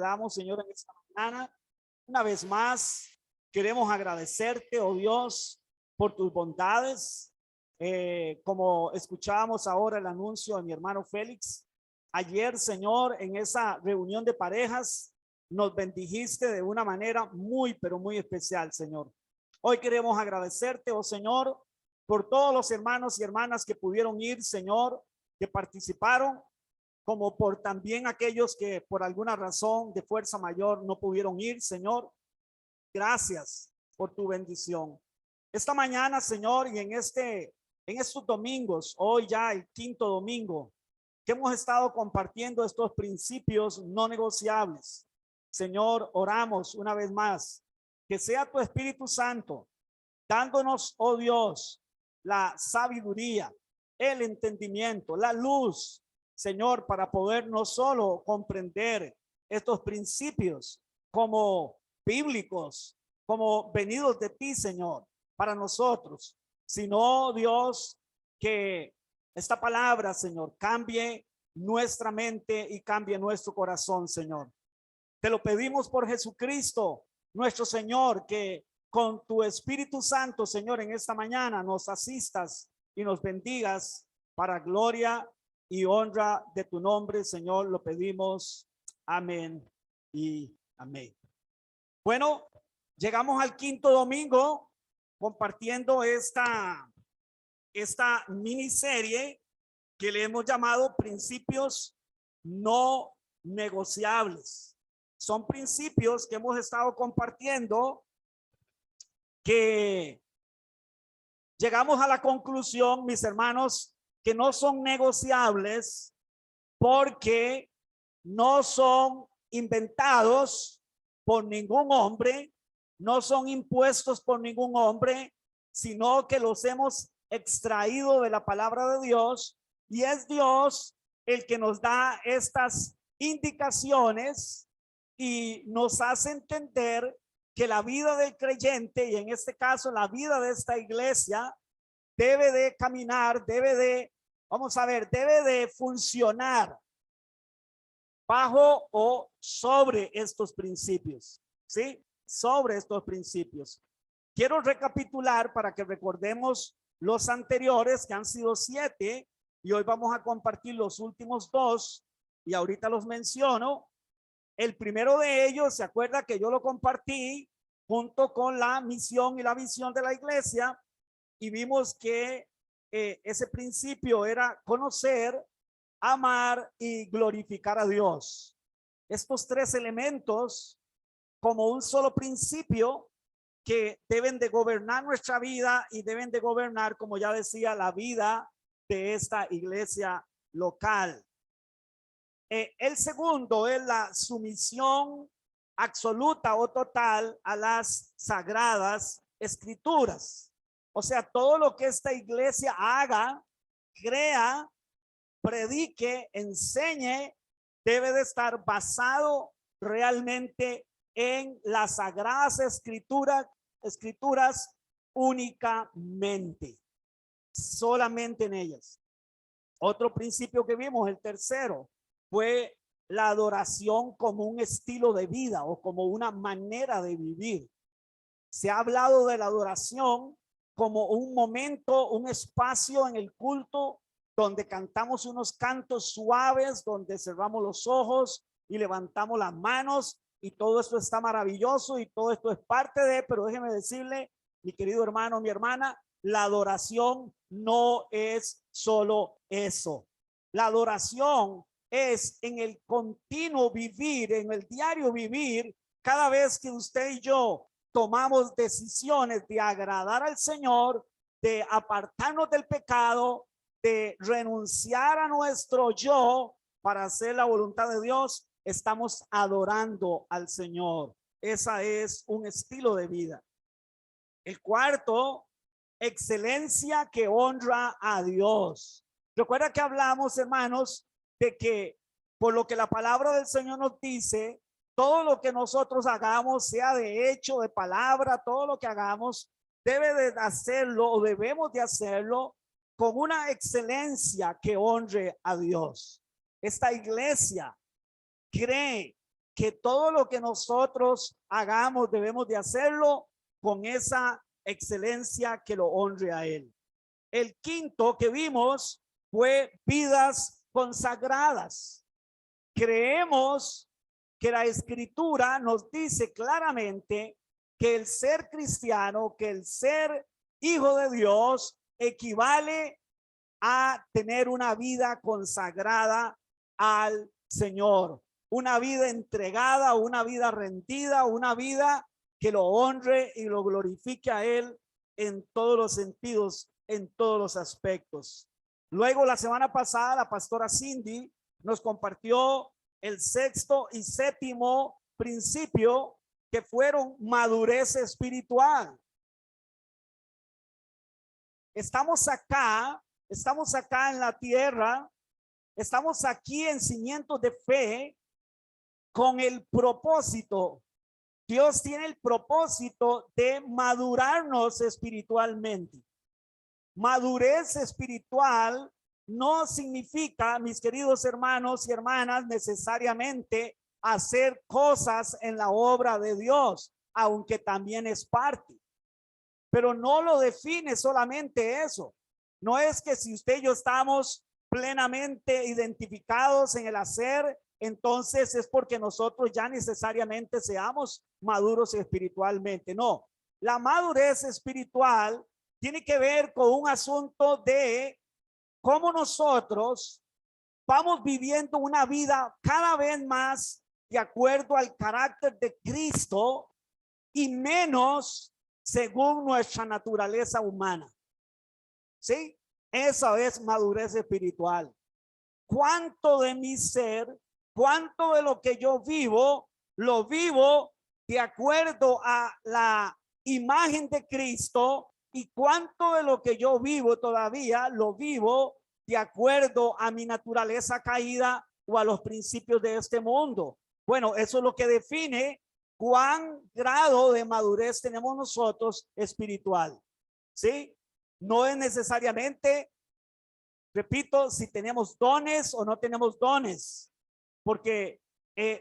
damos, Señor, en esta mañana. Una vez más, queremos agradecerte, oh Dios, por tus bondades. Como escuchábamos ahora el anuncio de mi hermano Félix, ayer, Señor, en esa reunión de parejas, nos bendijiste de una manera muy, pero muy especial, Señor. Hoy queremos agradecerte, oh Señor, por todos los hermanos y hermanas que pudieron ir, Señor, que participaron, como por también aquellos que por alguna razón de fuerza mayor no pudieron ir, Señor. Gracias por tu bendición. Esta mañana, Señor, y en estos domingos, hoy ya el quinto domingo, que hemos estado compartiendo estos principios no negociables. Señor, oramos una vez más, que sea tu Espíritu Santo dándonos, oh Dios, la sabiduría, el entendimiento, la luz, Señor, para poder no solo comprender estos principios como bíblicos, como venidos de ti, Señor, para nosotros, sino, Dios, que esta palabra, Señor, cambie nuestra mente y cambie nuestro corazón, Señor. Te lo pedimos por Jesucristo, nuestro Señor, que con tu Espíritu Santo, Señor, en esta mañana nos asistas y nos bendigas para gloria y honra de tu nombre, Señor. Lo pedimos. Amén y amén. Bueno, llegamos al quinto domingo compartiendo esta miniserie que le hemos llamado principios no negociables. Son principios que hemos estado compartiendo que llegamos a la conclusión, mis hermanos, que no son negociables porque no son inventados por ningún hombre, no son impuestos por ningún hombre, sino que los hemos extraído de la palabra de Dios, y es Dios el que nos da estas indicaciones y nos hace entender que la vida del creyente, y en este caso la vida de esta iglesia, debe de caminar, debe de funcionar bajo o sobre estos principios, ¿sí? Sobre estos principios. Quiero recapitular para que recordemos los anteriores, que han sido 7, y hoy vamos a compartir los últimos 2, y ahorita los menciono. El primero de ellos, se acuerda que yo lo compartí junto con la misión y la visión de la iglesia, y vimos que ese principio era conocer, amar y glorificar a Dios. Estos 3 elementos como un solo principio que deben de gobernar nuestra vida y deben de gobernar, como ya decía, la vida de esta iglesia local. El segundo es la sumisión absoluta o total a las sagradas escrituras. O sea, todo lo que esta iglesia haga, crea, predique, enseñe, debe de estar basado realmente en las sagradas escrituras únicamente, solamente en ellas. Otro principio que vimos, el tercero, fue la adoración como un estilo de vida o como una manera de vivir. Se ha hablado de la adoración como un momento, un espacio en el culto donde cantamos unos cantos suaves, donde cerramos los ojos y levantamos las manos, y todo esto está maravilloso y todo esto es parte de, pero déjeme decirle, mi querido hermano, mi hermana, la adoración no es solo eso. La adoración es en el continuo vivir, en el diario vivir, cada vez que usted y yo tomamos decisiones de agradar al Señor, de apartarnos del pecado, de renunciar a nuestro yo para hacer la voluntad de Dios, estamos adorando al Señor. Esa es un estilo de vida. El cuarto, excelencia que honra a Dios. Recuerda que hablamos, hermanos, de que por lo que la palabra del Señor nos dice, todo lo que nosotros hagamos, sea de hecho, de palabra, todo lo que hagamos, debe de hacerlo o debemos de hacerlo con una excelencia que honre a Dios. Esta iglesia cree que todo lo que nosotros hagamos debemos de hacerlo con esa excelencia que lo honre a él. El quinto que vimos fue vidas consagradas. Creemos que la escritura nos dice claramente que el ser cristiano, que el ser hijo de Dios equivale a tener una vida consagrada al Señor, una vida entregada, una vida rendida, una vida que lo honre y lo glorifique a él en todos los sentidos, en todos los aspectos. Luego, la semana pasada, la pastora Cindy nos compartió el sexto y séptimo principio, que fueron madurez espiritual. Estamos acá en la tierra, estamos aquí en cimientos de fe con el propósito. Dios tiene el propósito de madurarnos espiritualmente. Madurez espiritual no significa, mis queridos hermanos y hermanas, necesariamente hacer cosas en la obra de Dios, aunque también es parte. Pero no lo define solamente eso. No es que si usted y yo estamos plenamente identificados en el hacer, entonces es porque nosotros ya necesariamente seamos maduros espiritualmente. No, la madurez espiritual tiene que ver con un asunto de cómo nosotros vamos viviendo una vida cada vez más de acuerdo al carácter de Cristo y menos según nuestra naturaleza humana. ¿Sí? Esa es madurez espiritual. ¿Cuánto de mi ser, cuánto de lo que yo vivo, lo vivo de acuerdo a la imagen de Cristo? ¿Y cuánto de lo que yo vivo todavía lo vivo de acuerdo a mi naturaleza caída o a los principios de este mundo? Bueno, eso es lo que define cuán grado de madurez tenemos nosotros espiritual. ¿Sí? No es necesariamente, repito, si tenemos dones o no tenemos dones, porque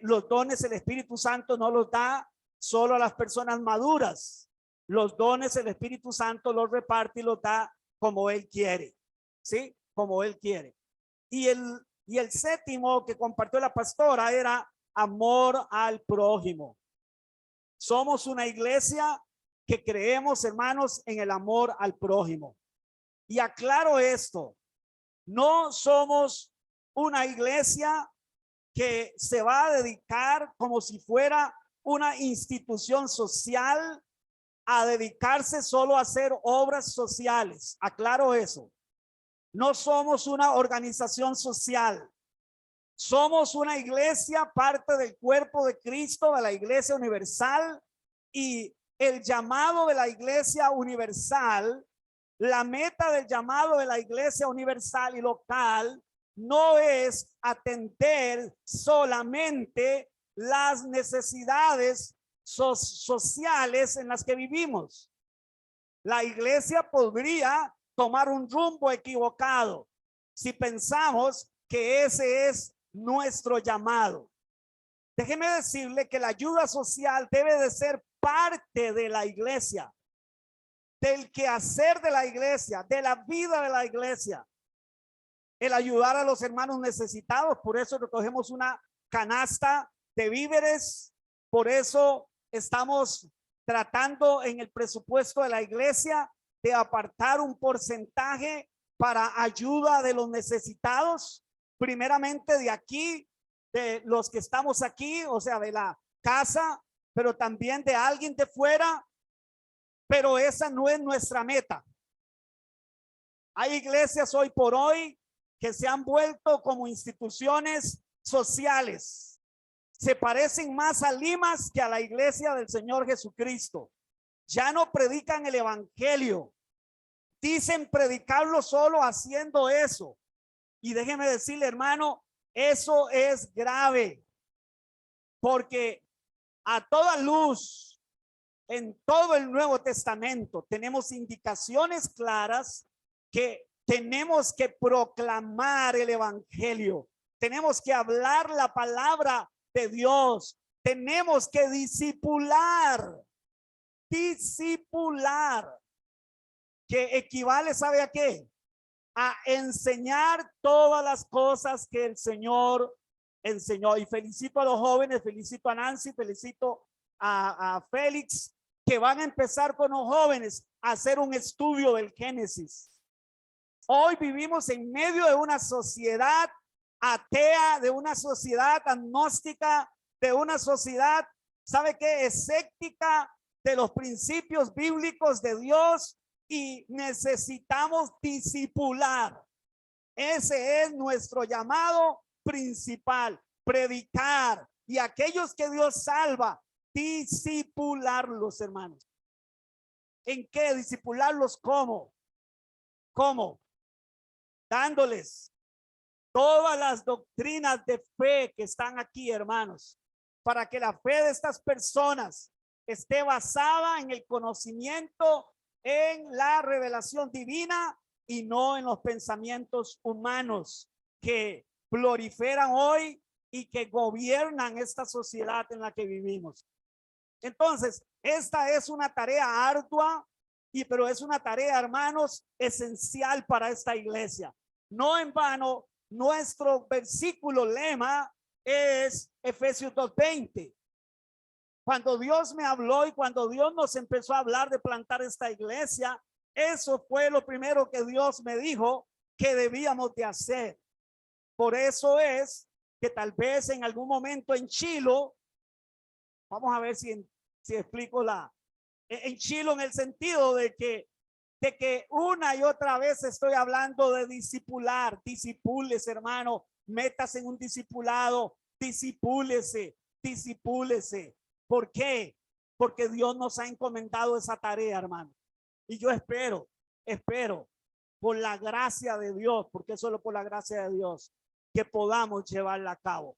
los dones el Espíritu Santo no los da solo a las personas maduras. Los dones el Espíritu Santo los reparte y los da como él quiere, ¿sí? Como él quiere. Y el séptimo que compartió la pastora era amor al prójimo. Somos una iglesia que creemos, hermanos, en el amor al prójimo. Y aclaro esto, no somos una iglesia que se va a dedicar como si fuera una institución social a dedicarse solo a hacer obras sociales. Aclaro eso. No somos una organización social. Somos una iglesia, parte del cuerpo de Cristo, de la iglesia universal, y el llamado de la iglesia universal, la meta del llamado de la iglesia universal y local no es atender solamente las necesidades sociales en las que vivimos. La iglesia podría tomar un rumbo equivocado si pensamos que ese es nuestro llamado. Déjeme decirle que la ayuda social debe de ser parte de la iglesia, del quehacer de la iglesia, de la vida de la iglesia. El ayudar a los hermanos necesitados, por eso recogemos una canasta de víveres, por eso estamos tratando en el presupuesto de la iglesia de apartar un porcentaje para ayuda de los necesitados, primeramente de aquí, de los que estamos aquí, o sea, de la casa, pero también de alguien de fuera, pero esa no es nuestra meta. Hay iglesias hoy por hoy que se han vuelto como instituciones sociales. Se parecen más a Limas que a la iglesia del Señor Jesucristo. Ya no predican el evangelio. Dicen predicarlo solo haciendo eso. Y déjeme decirle, hermano, eso es grave. Porque a toda luz, en todo el Nuevo Testamento, tenemos indicaciones claras que tenemos que proclamar el evangelio. Tenemos que hablar la palabra de Dios. tenemos que discipular, que equivale, ¿sabe a qué? A enseñar todas las cosas que el Señor enseñó. Y felicito a los jóvenes, felicito a Nancy, felicito a Félix, que van a empezar con los jóvenes a hacer un estudio del Génesis. Hoy vivimos en medio de una sociedad atea, de una sociedad agnóstica, de una sociedad, ¿sabe qué? Escéptica de los principios bíblicos de Dios, y necesitamos discipular. Ese es nuestro llamado principal, predicar, y aquellos que Dios salva, discipularlos, hermanos. ¿En qué discipularlos? ¿Cómo? Dándoles todas las doctrinas de fe que están aquí, hermanos, para que la fe de estas personas esté basada en el conocimiento, en la revelación divina, y no en los pensamientos humanos que proliferan hoy y que gobiernan esta sociedad en la que vivimos. Entonces, esta es una tarea ardua, pero es una tarea, hermanos, esencial para esta iglesia. No en vano, nuestro versículo lema es Efesios 2:20. Cuando Dios me habló y cuando Dios nos empezó a hablar de plantar esta iglesia, eso fue lo primero que Dios me dijo que debíamos de hacer. Por eso es que tal vez en algún momento en Chilo, vamos a ver si explico en Chilo, en el sentido de que una y otra vez estoy hablando de discipular. Discipúlese, hermano, métase en un discipulado, discipúlese. ¿Por qué? Porque Dios nos ha encomendado esa tarea, hermano. Y yo espero por la gracia de Dios, porque solo por la gracia de Dios que podamos llevarla a cabo.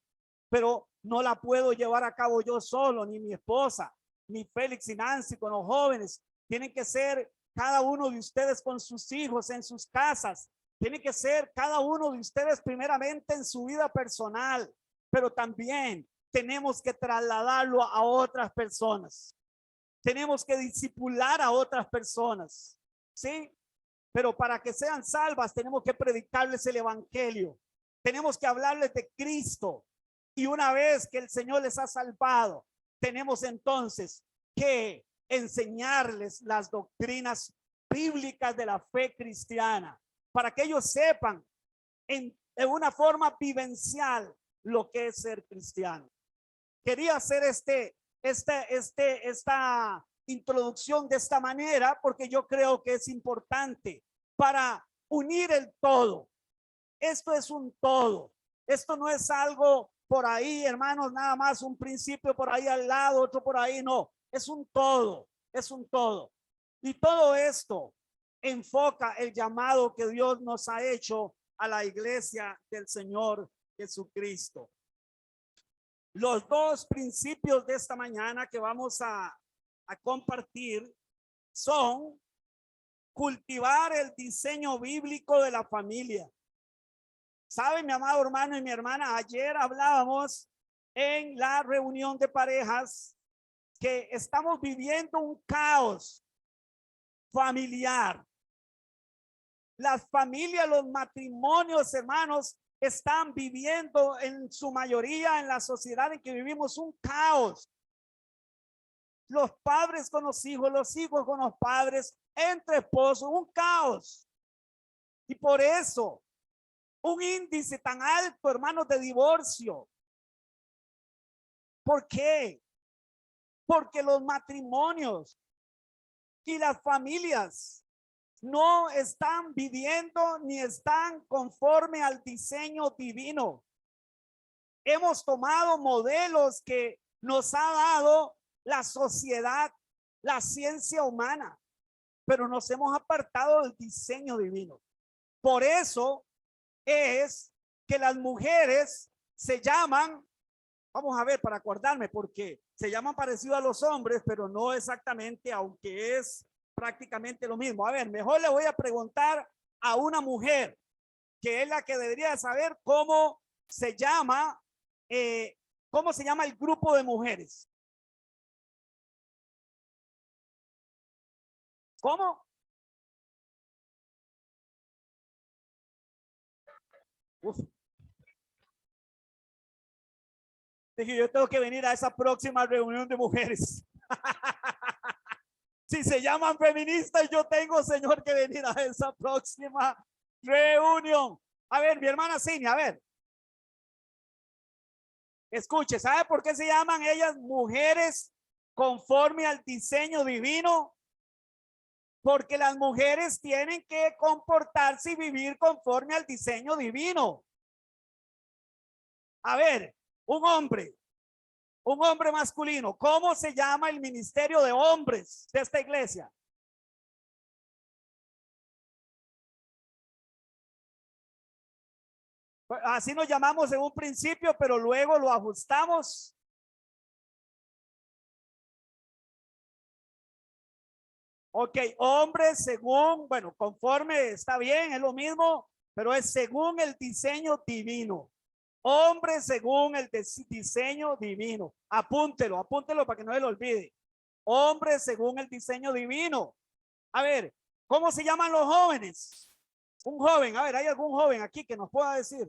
Pero no la puedo llevar a cabo yo solo, ni mi esposa, ni Félix y Nancy con los jóvenes. Tienen que ser cada uno de ustedes con sus hijos en sus casas. Tiene que ser cada uno de ustedes primeramente en su vida personal, pero también tenemos que trasladarlo a otras personas. Tenemos que discipular a otras personas, ¿sí? Pero para que sean salvas tenemos que predicarles el evangelio. Tenemos que hablarles de Cristo. Y una vez que el Señor les ha salvado, tenemos entonces que enseñarles las doctrinas bíblicas de la fe cristiana, para que ellos sepan en una forma vivencial lo que es ser cristiano. Quería hacer esta introducción de esta manera porque yo creo que es importante para unir el todo. Esto es un todo. Esto no es algo por ahí, hermanos, nada más un principio por ahí al lado, otro por ahí, no. Es un todo, es un todo. Y todo esto enfoca el llamado que Dios nos ha hecho a la iglesia del Señor Jesucristo. Los dos principios de esta mañana que vamos a compartir son cultivar el diseño bíblico de la familia. ¿Sabe, mi amado hermano y mi hermana? Ayer hablábamos en la reunión de parejas que estamos viviendo un caos familiar. Las familias, los matrimonios, hermanos, están viviendo en su mayoría en la sociedad en que vivimos un caos. Los padres con los hijos con los padres, entre esposos, un caos. Y por eso, un índice tan alto, hermanos, de divorcio. ¿Por qué? Porque los matrimonios y las familias no están viviendo ni están conforme al diseño divino. Hemos tomado modelos que nos ha dado la sociedad, la ciencia humana, pero nos hemos apartado del diseño divino. Por eso es que las mujeres se llaman, vamos a ver para acordarme, porque se llaman parecido a los hombres, pero no exactamente, aunque es prácticamente lo mismo. A ver, mejor le voy a preguntar a una mujer, que es la que debería saber cómo se llama ¿cómo se llama el grupo de mujeres? ¿Cómo? Uf. Dije, yo tengo que venir a esa próxima reunión de mujeres. Si se llaman feministas, yo tengo, Señor, que venir a esa próxima reunión. A ver, mi hermana Cinia, a ver. Escuche, ¿sabe por qué se llaman ellas mujeres conforme al diseño divino? Porque las mujeres tienen que comportarse y vivir conforme al diseño divino. A ver, un hombre masculino, ¿cómo se llama el ministerio de hombres de esta iglesia? Así nos llamamos en un principio, pero luego lo ajustamos. Ok, hombres según, bueno, conforme está bien, es lo mismo, pero es según el diseño divino. Hombre según el diseño divino. Apúntelo, apúntelo para que no se lo olvide. Hombre según el diseño divino. A ver, ¿cómo se llaman los jóvenes? Un joven, a ver, ¿hay algún joven aquí que nos pueda decir?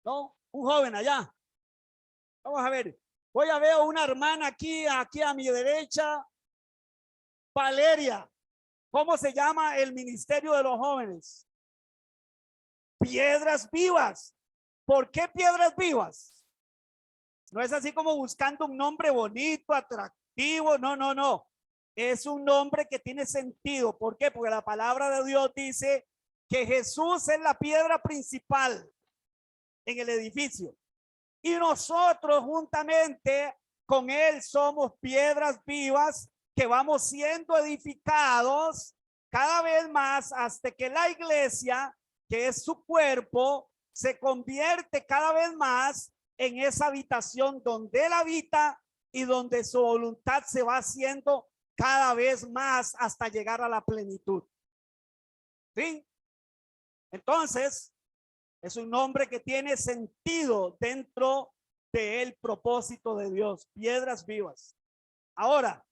¿No? Un joven allá. Vamos a ver. Voy a ver una hermana aquí a mi derecha. Valeria. ¿Cómo se llama el ministerio de los jóvenes? Piedras vivas. ¿Por qué piedras vivas? No es así como buscando un nombre bonito, atractivo. No, no, no. Es un nombre que tiene sentido. ¿Por qué? Porque la palabra de Dios dice que Jesús es la piedra principal en el edificio. Y nosotros juntamente con él somos piedras vivas que vamos siendo edificados cada vez más hasta que la iglesia, que es su cuerpo, se convierte cada vez más en esa habitación donde él habita y donde su voluntad se va haciendo cada vez más hasta llegar a la plenitud. ¿Sí? Entonces, es un nombre que tiene sentido dentro del propósito de Dios. Piedras vivas. Ahora,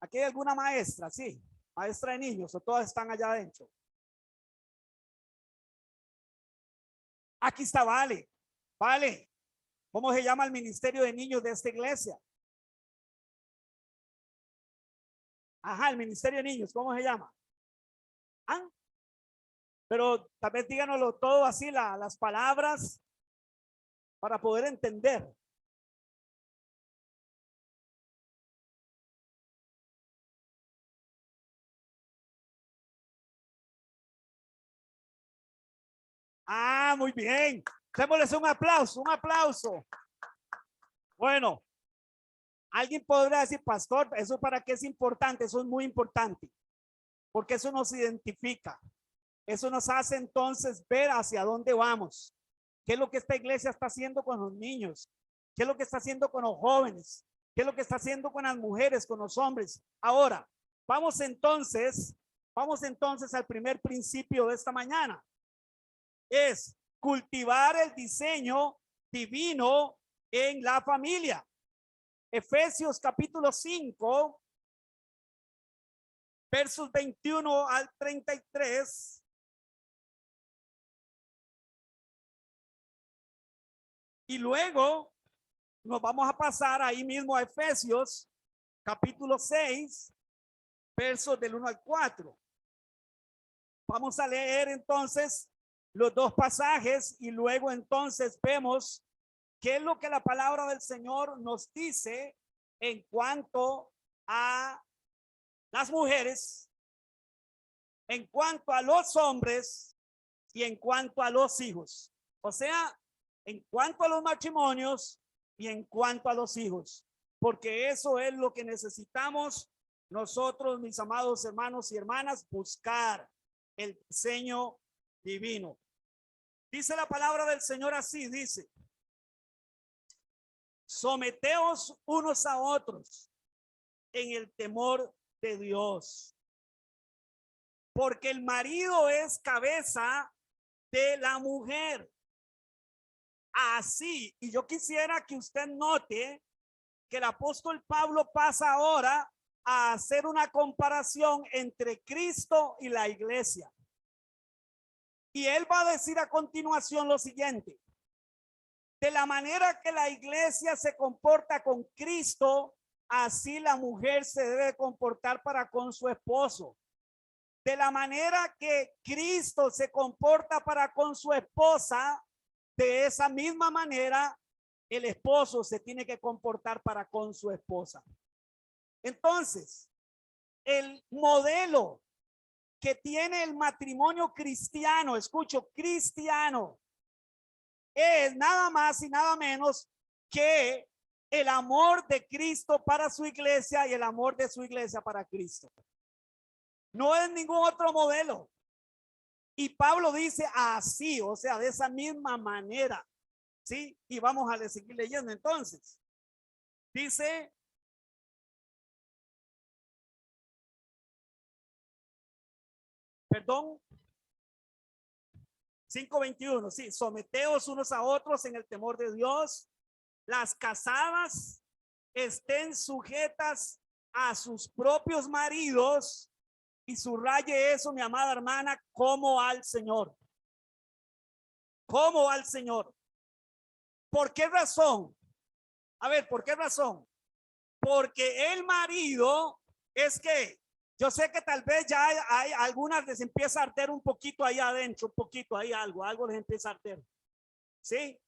¿aquí hay alguna maestra? Sí, maestra de niños o todas están allá adentro. Aquí está Vale. Vale, ¿cómo se llama el ministerio de niños de esta iglesia? Ajá, el ministerio de niños, ¿cómo se llama? ¿Ah? Pero tal vez díganoslo todo así, las palabras para poder entender. Ah, muy bien. Démosles un aplauso, un aplauso. Bueno, alguien podrá decir, pastor, ¿eso para qué es importante? Eso es muy importante, porque eso nos identifica. Eso nos hace entonces ver hacia dónde vamos. ¿Qué es lo que esta iglesia está haciendo con los niños? ¿Qué es lo que está haciendo con los jóvenes? ¿Qué es lo que está haciendo con las mujeres, con los hombres? Ahora, vamos entonces al primer principio de esta mañana. Es cultivar el diseño divino en la familia. Efesios capítulo 5, versos 21 al 33. Y luego nos vamos a pasar ahí mismo a Efesios capítulo 6, versos del 1 al 4. Vamos a leer entonces los dos pasajes y luego entonces vemos qué es lo que la palabra del Señor nos dice en cuanto a las mujeres, en cuanto a los hombres y en cuanto a los hijos. O sea, en cuanto a los matrimonios y en cuanto a los hijos, porque eso es lo que necesitamos nosotros, mis amados hermanos y hermanas, buscar el diseño divino. Dice la palabra del Señor así, dice: someteos unos a otros en el temor de Dios, porque el marido es cabeza de la mujer, así. Y yo quisiera que usted note que el apóstol Pablo pasa ahora a hacer una comparación entre Cristo y la iglesia. Y él va a decir a continuación lo siguiente: de la manera que la iglesia se comporta con Cristo, así la mujer se debe comportar para con su esposo. De la manera que Cristo se comporta para con su esposa, de esa misma manera el esposo se tiene que comportar para con su esposa. Entonces, el modelo que tiene el matrimonio cristiano, escucho, cristiano, es nada más y nada menos que el amor de Cristo para su iglesia y el amor de su iglesia para Cristo. No es ningún otro modelo. Y Pablo dice así, o sea, de esa misma manera. ¿Sí? Y vamos a seguir leyendo entonces. Dice, perdón, 5:21, sí, someteos unos a otros en el temor de Dios. Las casadas estén sujetas a sus propios maridos, y subraye eso, mi amada hermana, como al Señor. Como al Señor. ¿Por qué razón? A ver, ¿por qué razón? Porque el marido es que yo sé que tal vez ya hay algunas les empieza a arder un poquito ahí adentro, un poquito ahí algo les empieza a arder. ¿Sí?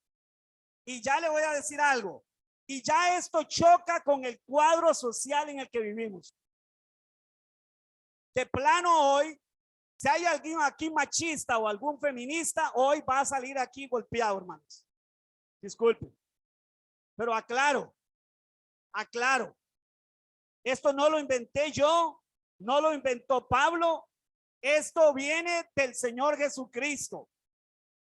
Y ya le voy a decir algo. Y ya esto choca con el cuadro social en el que vivimos. De plano hoy, si hay alguien aquí machista o algún feminista, hoy va a salir aquí golpeado, hermanos. Disculpen. Pero aclaro. Esto no lo inventé yo, no lo inventó Pablo. Esto viene del Señor Jesucristo.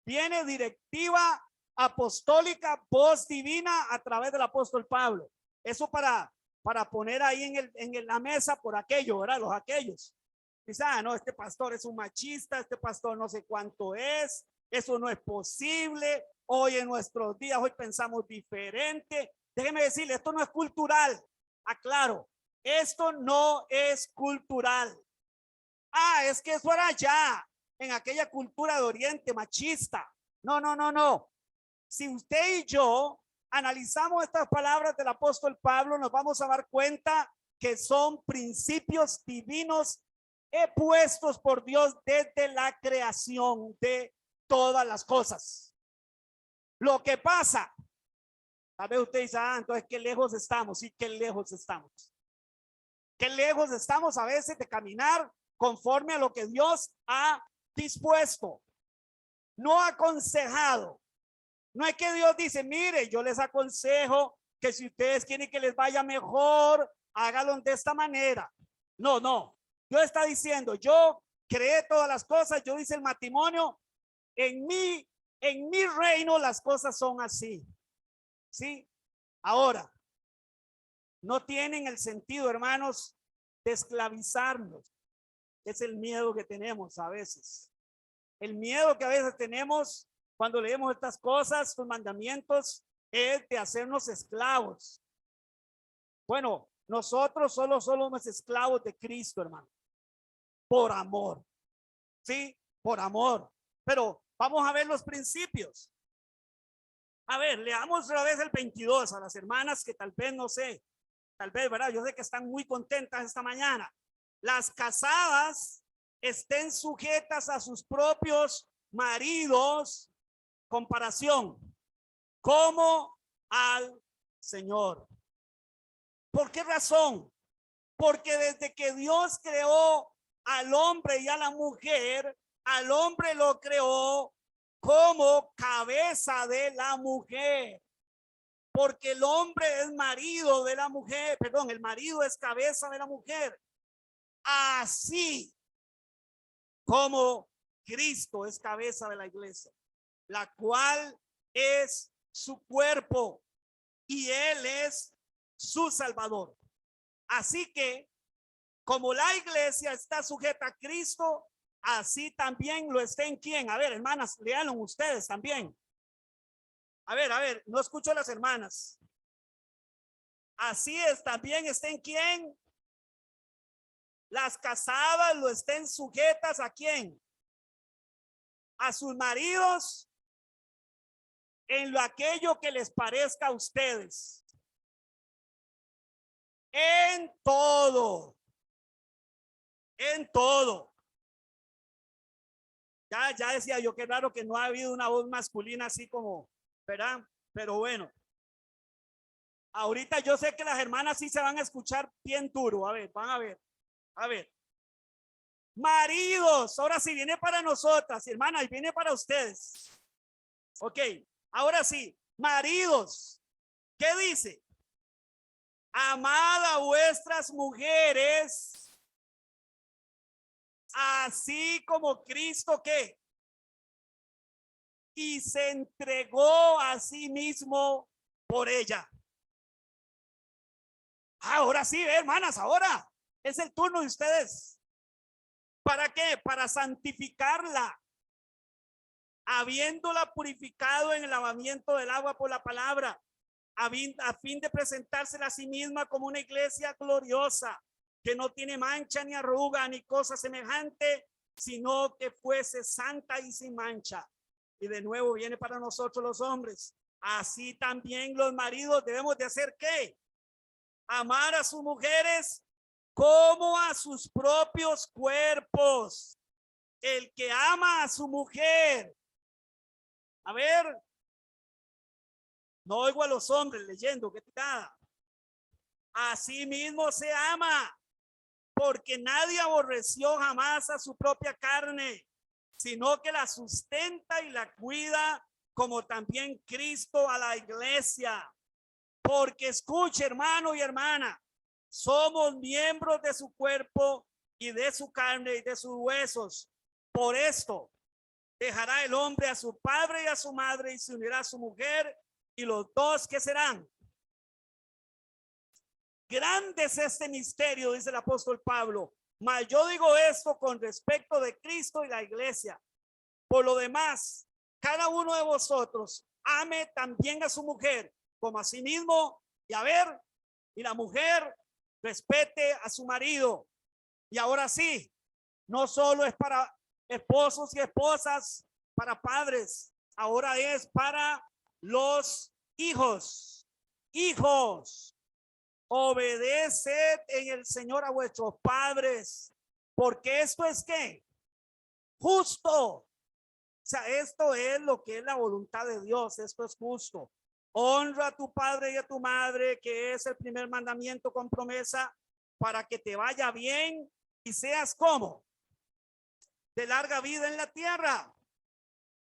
Viene directiva apostólica, voz divina a través del apóstol Pablo. Eso para poner ahí en la mesa por aquello, ¿verdad? Los aquellos. Dice, no, este pastor es un machista, este pastor no sé cuánto es, eso no es posible. Hoy en nuestros días, hoy pensamos diferente. Déjeme decirle, esto no es cultural. Aclaro, esto no es cultural. Es que eso era ya en aquella cultura de Oriente machista. No. Si usted y yo analizamos estas palabras del apóstol Pablo, nos vamos a dar cuenta que son principios divinos puestos por Dios desde la creación de todas las cosas. Lo que pasa, tal vez usted dice, entonces qué lejos estamos. Sí, qué lejos estamos. Qué lejos estamos a veces de caminar conforme a lo que Dios ha dispuesto, no aconsejado. No es que Dios dice, mire, yo les aconsejo que si ustedes quieren que les vaya mejor, háganlo de esta manera. No. Dios está diciendo, yo creé todas las cosas, yo hice el matrimonio, en mi reino las cosas son así. ¿Sí? Ahora, no tienen el sentido, hermanos, de esclavizarnos. Es el miedo que tenemos a veces. El miedo que a veces tenemos cuando leemos estas cosas, estos mandamientos, es de hacernos esclavos. Bueno, nosotros solo somos esclavos de Cristo, hermano. Por amor. Sí, por amor. Pero vamos a ver los principios. A ver, leamos otra vez el 22 a las hermanas que tal vez, no sé, tal vez, ¿verdad? Yo sé que están muy contentas esta mañana. Las casadas estén sujetas a sus propios maridos, comparación, como al Señor. ¿Por qué razón? Porque desde que Dios creó al hombre y a la mujer, al hombre lo creó como cabeza de la mujer. Porque el hombre es marido de la mujer, perdón, el marido es cabeza de la mujer. Así como Cristo es cabeza de la iglesia, la cual es su cuerpo y él es su salvador. Así que como la iglesia está sujeta a Cristo, así también lo está en quién. A ver, hermanas, léanlo ustedes también. A ver, no escucho a las hermanas. Así es, también estén quién. Las casadas lo estén sujetas a quién. A sus maridos en lo aquello que les parezca a ustedes. En todo. En todo. Ya decía yo, qué raro que no ha habido una voz masculina así como, ¿verdad? Pero bueno. Ahorita yo sé que las hermanas sí se van a escuchar bien duro. A ver, van a ver. A ver. Maridos, ahora sí viene para nosotras, hermanas, viene para ustedes. Ok, ahora sí, maridos, ¿qué dice? Amad a vuestras mujeres, así como Cristo que y se entregó a sí mismo por ella. Ahora sí, hermanas, ahora es el turno de ustedes. ¿Para qué? Para santificarla, habiéndola purificado en el lavamiento del agua por la palabra, a fin de presentársela a sí misma como una iglesia gloriosa, que no tiene mancha ni arruga ni cosa semejante, sino que fuese santa y sin mancha. Y de nuevo viene para nosotros los hombres. Así también los maridos debemos de hacer ¿qué? Amar a sus mujeres como a sus propios cuerpos. El que ama a su mujer, a ver, no oigo a los hombres leyendo, qué tirada. Así mismo se ama, porque nadie aborreció jamás a su propia carne, sino que la sustenta y la cuida, como también Cristo a la iglesia. Porque escuche, hermano y hermana, somos miembros de su cuerpo y de su carne y de sus huesos. Por esto dejará el hombre a su padre y a su madre y se unirá a su mujer, y los dos ¿qué serán? Grande es este misterio, dice el apóstol Pablo, mas yo digo esto con respecto de Cristo y la iglesia. Por lo demás, cada uno de vosotros ame también a su mujer como a sí mismo, y a ver, y la mujer respete a su marido. Y ahora sí, no solo es para esposos y esposas, para padres, ahora es para los hijos. Hijos, obedeced en el Señor a vuestros padres, porque esto es ¿qué? Justo. O sea, esto es lo que es la voluntad de Dios, esto es justo. Honra a tu padre y a tu madre, que es el primer mandamiento con promesa, para que te vaya bien y seas como de larga vida en la tierra.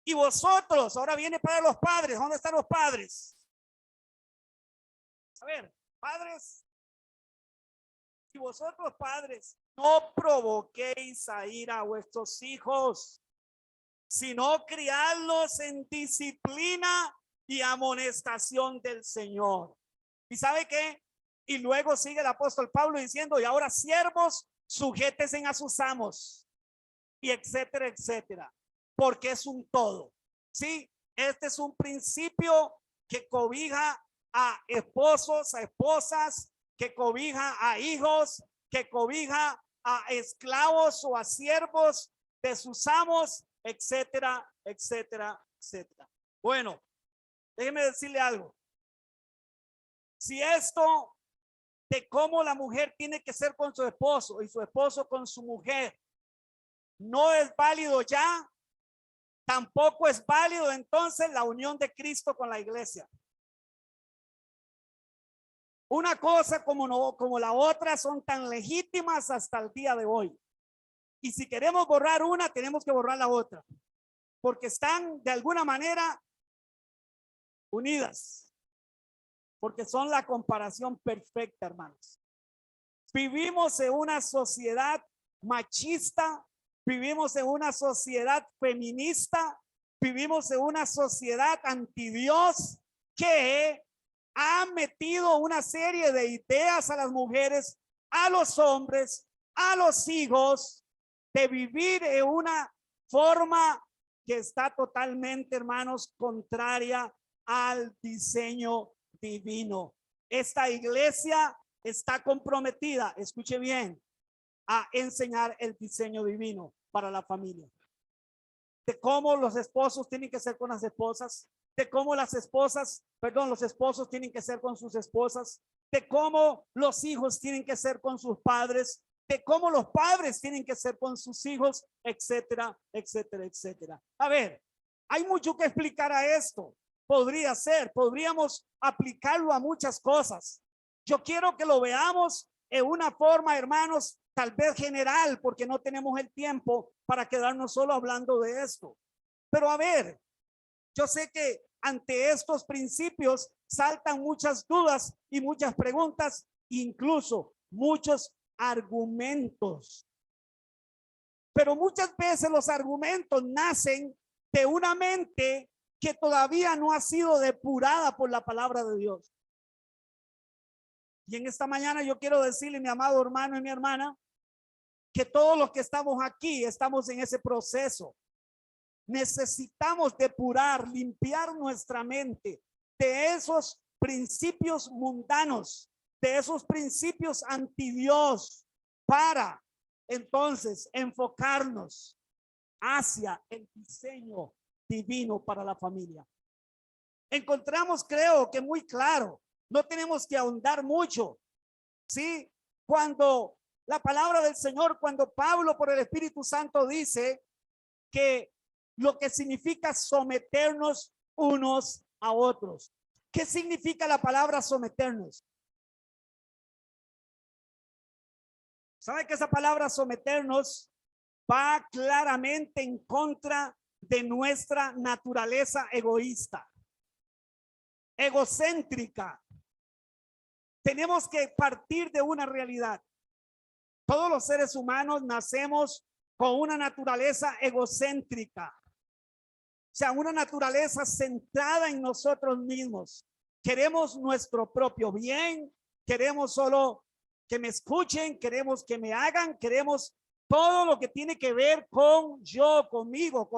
Y vosotros, ahora viene para los padres. ¿Dónde están los padres? A ver, padres. Y vosotros, padres, no provoquéis a ira a vuestros hijos, sino criarlos en disciplina y amonestación del Señor. ¿Y sabe qué? Y luego sigue el apóstol Pablo diciendo, y ahora siervos, sujétense a sus amos, y etcétera, etcétera, porque es un todo. Sí, este es un principio que cobija a esposos, a esposas, que cobija a hijos, que cobija a esclavos o a siervos de sus amos, etcétera, etcétera, etcétera. Bueno, déjeme decirle algo. Si esto de cómo la mujer tiene que ser con su esposo y su esposo con su mujer no es válido ya, tampoco es válido entonces la unión de Cristo con la iglesia. Una cosa como la otra son tan legítimas hasta el día de hoy. Y si queremos borrar una, tenemos que borrar la otra, porque están de alguna manera unidas, porque son la comparación perfecta, hermanos. Vivimos en una sociedad machista, vivimos en una sociedad feminista, vivimos en una sociedad antidios que ha metido una serie de ideas a las mujeres, a los hombres, a los hijos, de vivir en una forma que está totalmente, hermanos, contraria al diseño divino. Esta iglesia está comprometida, escuche bien, a enseñar el diseño divino para la familia. De cómo los esposos tienen que ser con las esposas, de cómo los esposos tienen que ser con sus esposas, de cómo los hijos tienen que ser con sus padres, de cómo los padres tienen que ser con sus hijos, etcétera, etcétera, etcétera. A ver, hay mucho que explicar a esto. Podríamos aplicarlo a muchas cosas. Yo quiero que lo veamos en una forma, hermanos, tal vez general, porque no tenemos el tiempo para quedarnos solo hablando de esto. Pero a ver, yo sé que ante estos principios saltan muchas dudas y muchas preguntas, incluso muchos argumentos. Pero muchas veces los argumentos nacen de una mente que todavía no ha sido depurada por la palabra de Dios. Y en esta mañana yo quiero decirle, mi amado hermano y mi hermana, que todos los que estamos aquí estamos en ese proceso. Necesitamos depurar, limpiar nuestra mente de esos principios mundanos, de esos principios anti Dios, para entonces enfocarnos hacia el diseño divino para la familia. Encontramos, creo que muy claro, no tenemos que ahondar mucho, ¿sí? Cuando la palabra del Señor, cuando Pablo por el Espíritu Santo dice que lo que significa someternos unos a otros. ¿Qué significa la palabra someternos? ¿Sabe que esa palabra someternos va claramente en contra de nuestra naturaleza egoísta, egocéntrica? Tenemos que partir de una realidad. Todos los seres humanos nacemos con una naturaleza egocéntrica, o sea, una naturaleza centrada en nosotros mismos. Queremos nuestro propio bien, queremos solo que me escuchen, queremos que me hagan, queremos todo lo que tiene que ver con yo, conmigo.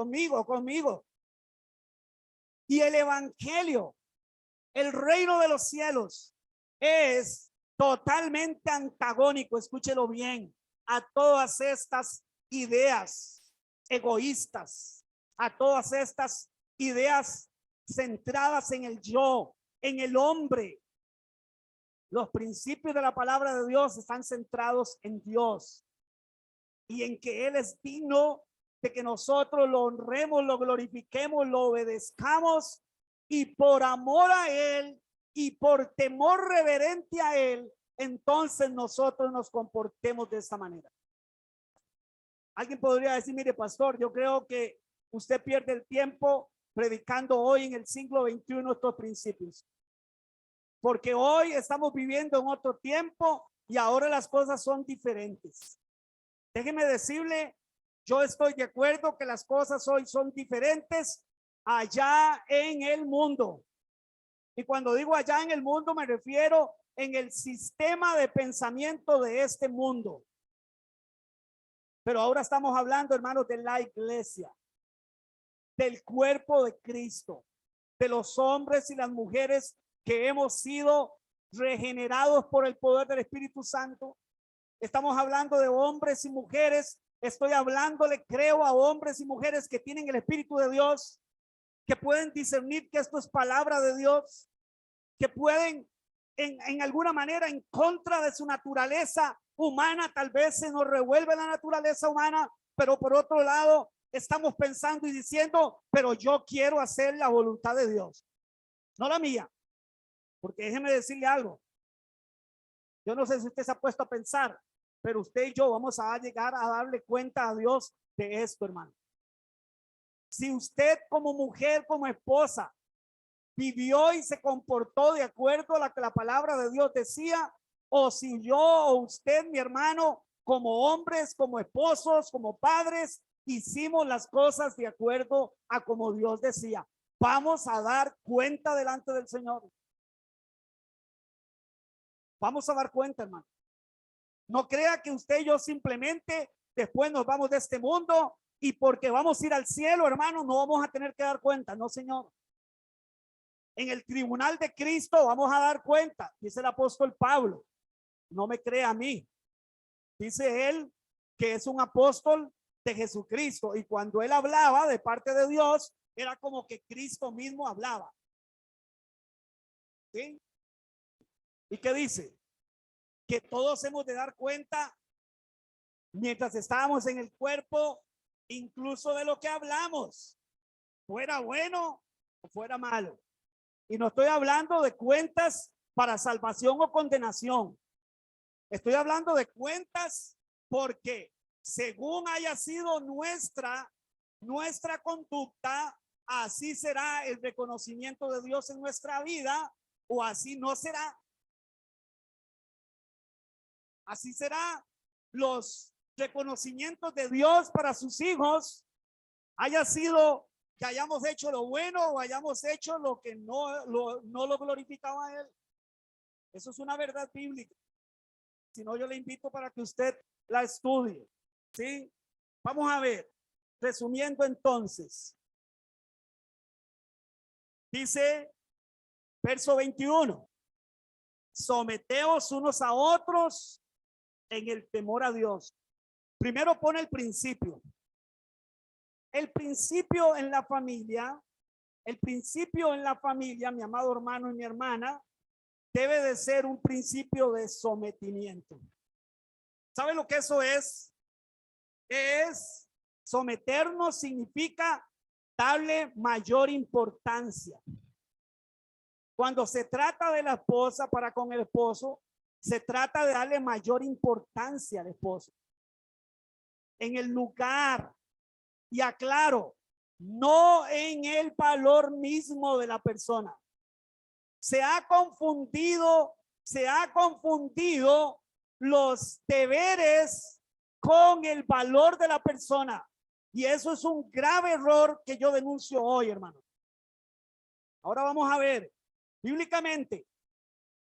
Y el evangelio, el reino de los cielos, es totalmente antagónico, escúchelo bien, a todas estas ideas egoístas, a todas estas ideas centradas en el yo, en el hombre. Los principios de la palabra de Dios están centrados en Dios y en que Él es digno de que nosotros lo honremos, lo glorifiquemos, lo obedezcamos, y por amor a Él y por temor reverente a Él, entonces nosotros nos comportemos de esta manera. Alguien podría decir, mire, pastor, yo creo que usted pierde el tiempo predicando hoy en el siglo XXI estos principios, porque hoy estamos viviendo en otro tiempo y ahora las cosas son diferentes. Déjeme decirle, yo estoy de acuerdo que las cosas hoy son diferentes allá en el mundo. Y cuando digo allá en el mundo, me refiero en el sistema de pensamiento de este mundo. Pero ahora estamos hablando, hermanos, de la iglesia, del cuerpo de Cristo, de los hombres y las mujeres que hemos sido regenerados por el poder del Espíritu Santo. Estamos hablando de hombres y mujeres. Estoy hablándole, creo, a hombres y mujeres que tienen el Espíritu de Dios, que pueden discernir que esto es palabra de Dios, que pueden en alguna manera, en contra de su naturaleza humana, tal vez se nos revuelve la naturaleza humana, pero por otro lado estamos pensando y diciendo, pero yo quiero hacer la voluntad de Dios, no la mía. Porque déjeme decirle algo, yo no sé si usted se ha puesto a pensar, pero usted y yo vamos a llegar a darle cuenta a Dios de esto, hermano. Si usted como mujer, como esposa, vivió y se comportó de acuerdo a la que la palabra de Dios decía, o si yo o usted, mi hermano, como hombres, como esposos, como padres, hicimos las cosas de acuerdo a como Dios decía, vamos a dar cuenta delante del Señor. Vamos a dar cuenta, hermano. No crea que usted y yo simplemente después nos vamos de este mundo y porque vamos a ir al cielo, hermano, no vamos a tener que dar cuenta. No, Señor. En el tribunal de Cristo vamos a dar cuenta, dice el apóstol Pablo. No me crea a mí. Dice él que es un apóstol de Jesucristo. Y cuando él hablaba de parte de Dios, era como que Cristo mismo hablaba. ¿Sí? ¿Y qué dice? Que todos hemos de dar cuenta mientras estábamos en el cuerpo, incluso de lo que hablamos, fuera bueno o fuera malo. Y no estoy hablando de cuentas para salvación o condenación. Estoy hablando de cuentas porque según haya sido nuestra conducta, así será el reconocimiento de Dios en nuestra vida o así no será. Así será los reconocimientos de Dios para sus hijos, haya sido que hayamos hecho lo bueno o hayamos hecho lo que no lo glorificaba a él. Eso es una verdad bíblica. Si no, yo le invito para que usted la estudie. ¿Sí? Vamos a ver. Resumiendo entonces. Dice, verso 21. Someteos unos a otros en el temor a Dios. Primero pone el principio. El principio en la familia, mi amado hermano y mi hermana, debe de ser un principio de sometimiento. ¿Sabe lo que eso es? Es someternos, significa darle mayor importancia. Cuando se trata de la esposa para con el esposo, se trata de darle mayor importancia al esposo. En el lugar, y aclaro, no en el valor mismo de la persona. Se ha confundido los deberes con el valor de la persona. Y eso es un grave error que yo denuncio hoy, hermano. Ahora vamos a ver, bíblicamente,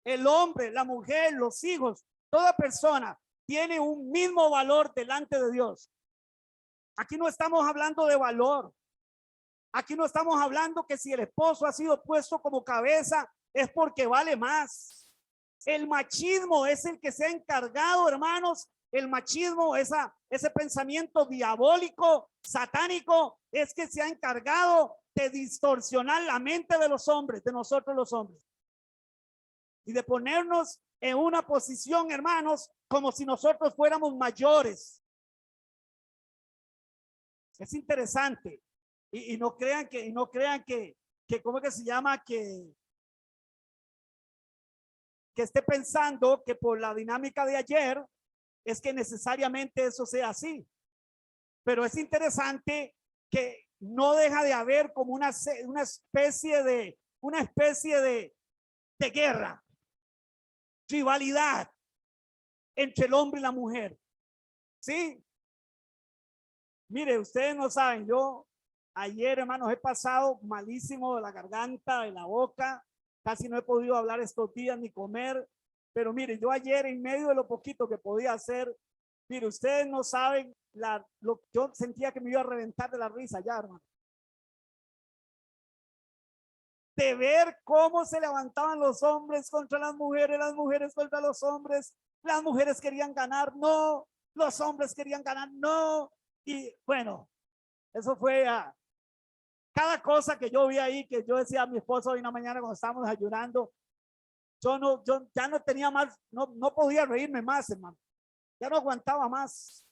el hombre, la mujer, los hijos, toda persona tiene un mismo valor delante de Dios. Aquí no estamos hablando de valor. Aquí no estamos hablando que si el esposo ha sido puesto como cabeza es porque vale más. El machismo es el que se ha encargado, hermanos. El machismo, ese pensamiento diabólico, satánico, es que se ha encargado de distorsionar la mente de los hombres, de nosotros los hombres. Y de ponernos en una posición, hermanos, como si nosotros fuéramos mayores. Es interesante. Y no crean que ¿cómo es que se llama? Que esté pensando que por la dinámica de ayer es que necesariamente eso sea así. Pero es interesante que no deja de haber como una especie de guerra, rivalidad entre el hombre y la mujer. ¿Sí? Mire, ustedes no saben, yo ayer, hermanos, he pasado malísimo de la garganta, de la boca, casi no he podido hablar estos días ni comer, pero mire, yo ayer en medio de lo poquito que podía hacer, mire, ustedes no saben, yo sentía que me iba a reventar de la risa ya, hermano. De ver cómo se levantaban los hombres contra las mujeres contra los hombres, las mujeres querían ganar, no, los hombres querían ganar, no, y bueno, eso fue cada cosa que yo vi ahí, que yo decía a mi esposo hoy en la mañana cuando estábamos ayunando, yo ya no tenía más, no podía reírme más, hermano, ya no aguantaba más,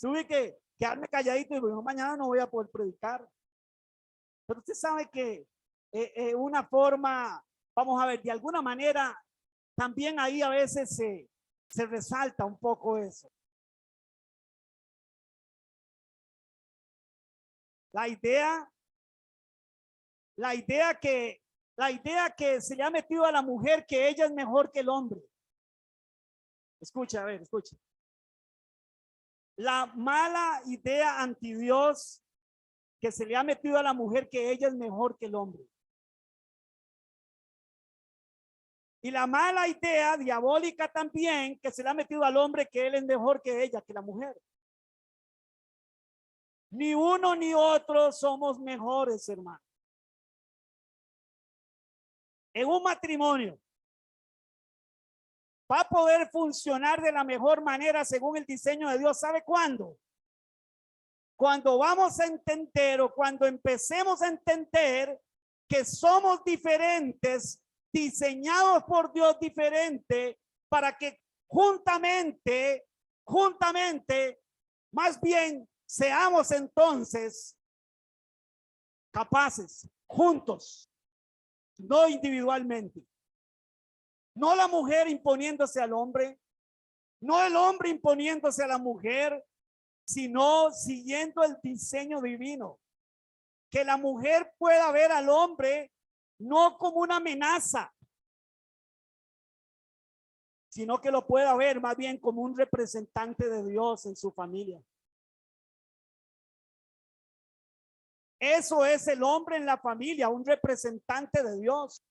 tuve que quedarme calladito y bueno, mañana no voy a poder predicar. Pero usted sabe que una forma, vamos a ver, de alguna manera, también ahí a veces se resalta un poco eso. La idea que se le ha metido a la mujer que ella es mejor que el hombre. Escucha, a ver, escucha. La mala idea anti Dios que se le ha metido a la mujer que ella es mejor que el hombre. Y la mala idea diabólica también que se le ha metido al hombre que él es mejor que ella, que la mujer. Ni uno ni otro somos mejores, hermano. en un matrimonio va a poder funcionar de la mejor manera según el diseño de Dios. ¿Sabe cuándo? Cuando vamos a entender o cuando empecemos a entender que somos diferentes, diseñados por Dios diferente, para que juntamente, más bien seamos entonces capaces, juntos, no individualmente. No la mujer imponiéndose al hombre, no el hombre imponiéndose a la mujer, sino siguiendo el diseño divino. Que la mujer pueda ver al hombre no como una amenaza, sino que lo pueda ver más bien como un representante de Dios en su familia. Eso es el hombre en la familia, un representante de Dios.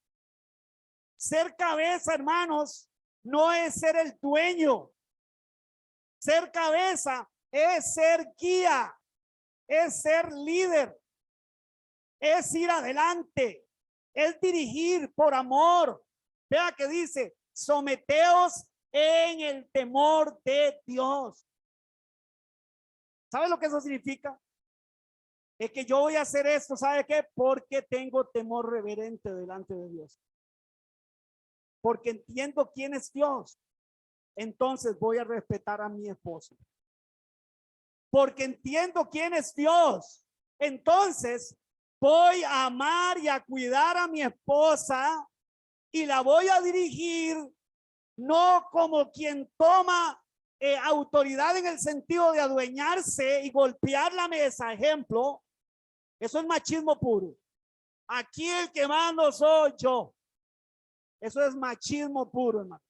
Ser cabeza, hermanos, no es ser el dueño. Ser cabeza es ser guía, es ser líder, es ir adelante, es dirigir por amor. Vea que dice, someteos en el temor de Dios. ¿Sabe lo que eso significa? Es que yo voy a hacer esto, ¿sabe qué? Porque tengo temor reverente delante de Dios. Porque entiendo quién es Dios. Entonces voy a respetar a mi esposo. Porque entiendo quién es Dios. Entonces voy a amar y a cuidar a mi esposa y la voy a dirigir no como quien toma autoridad en el sentido de adueñarse y golpear la mesa. Ejemplo, eso es machismo puro. Aquí el que mando soy yo. Eso es machismo puro, hermano.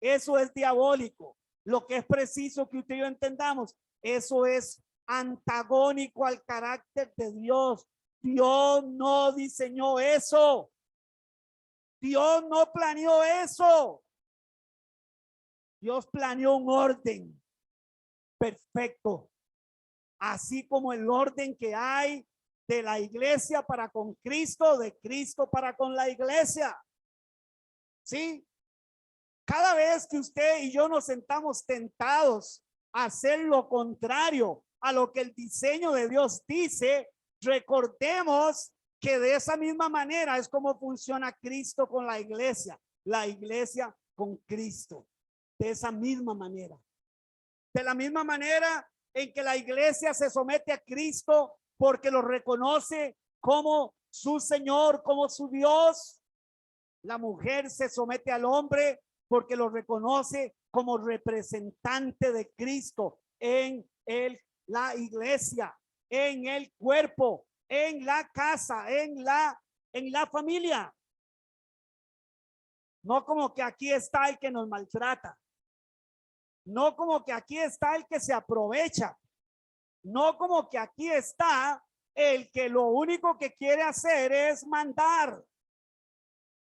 Eso es diabólico. Lo que es preciso que usted y yo entendamos, eso es antagónico al carácter de Dios. Dios no diseñó eso. Dios no planeó eso. Dios planeó un orden perfecto, así como el orden que hay de la iglesia para con Cristo, de Cristo para con la iglesia. ¿Sí? Cada vez que usted y yo nos sentamos tentados a hacer lo contrario a lo que el diseño de Dios dice, recordemos que de esa misma manera es como funciona Cristo con la iglesia con Cristo, de esa misma manera. De la misma manera en que la iglesia se somete a Cristo porque lo reconoce como su Señor, como su Dios, la mujer se somete al hombre porque lo reconoce como representante de Cristo en la iglesia, en el cuerpo, en la casa, en la familia. No como que aquí está el que nos maltrata. No como que aquí está el que se aprovecha. No como que aquí está el que lo único que quiere hacer es mandar,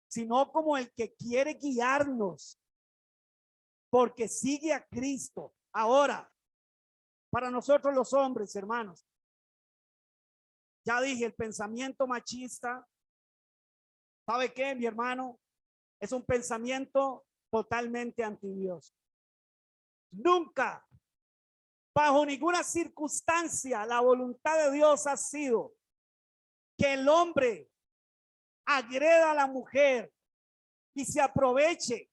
sino como el que quiere guiarnos, porque sigue a Cristo. Ahora, para nosotros los hombres, hermanos, ya dije, el pensamiento machista, ¿sabe qué, mi hermano? Es un pensamiento totalmente anti Dios. Nunca, bajo ninguna circunstancia, la voluntad de Dios ha sido que el hombre agreda a la mujer y se aproveche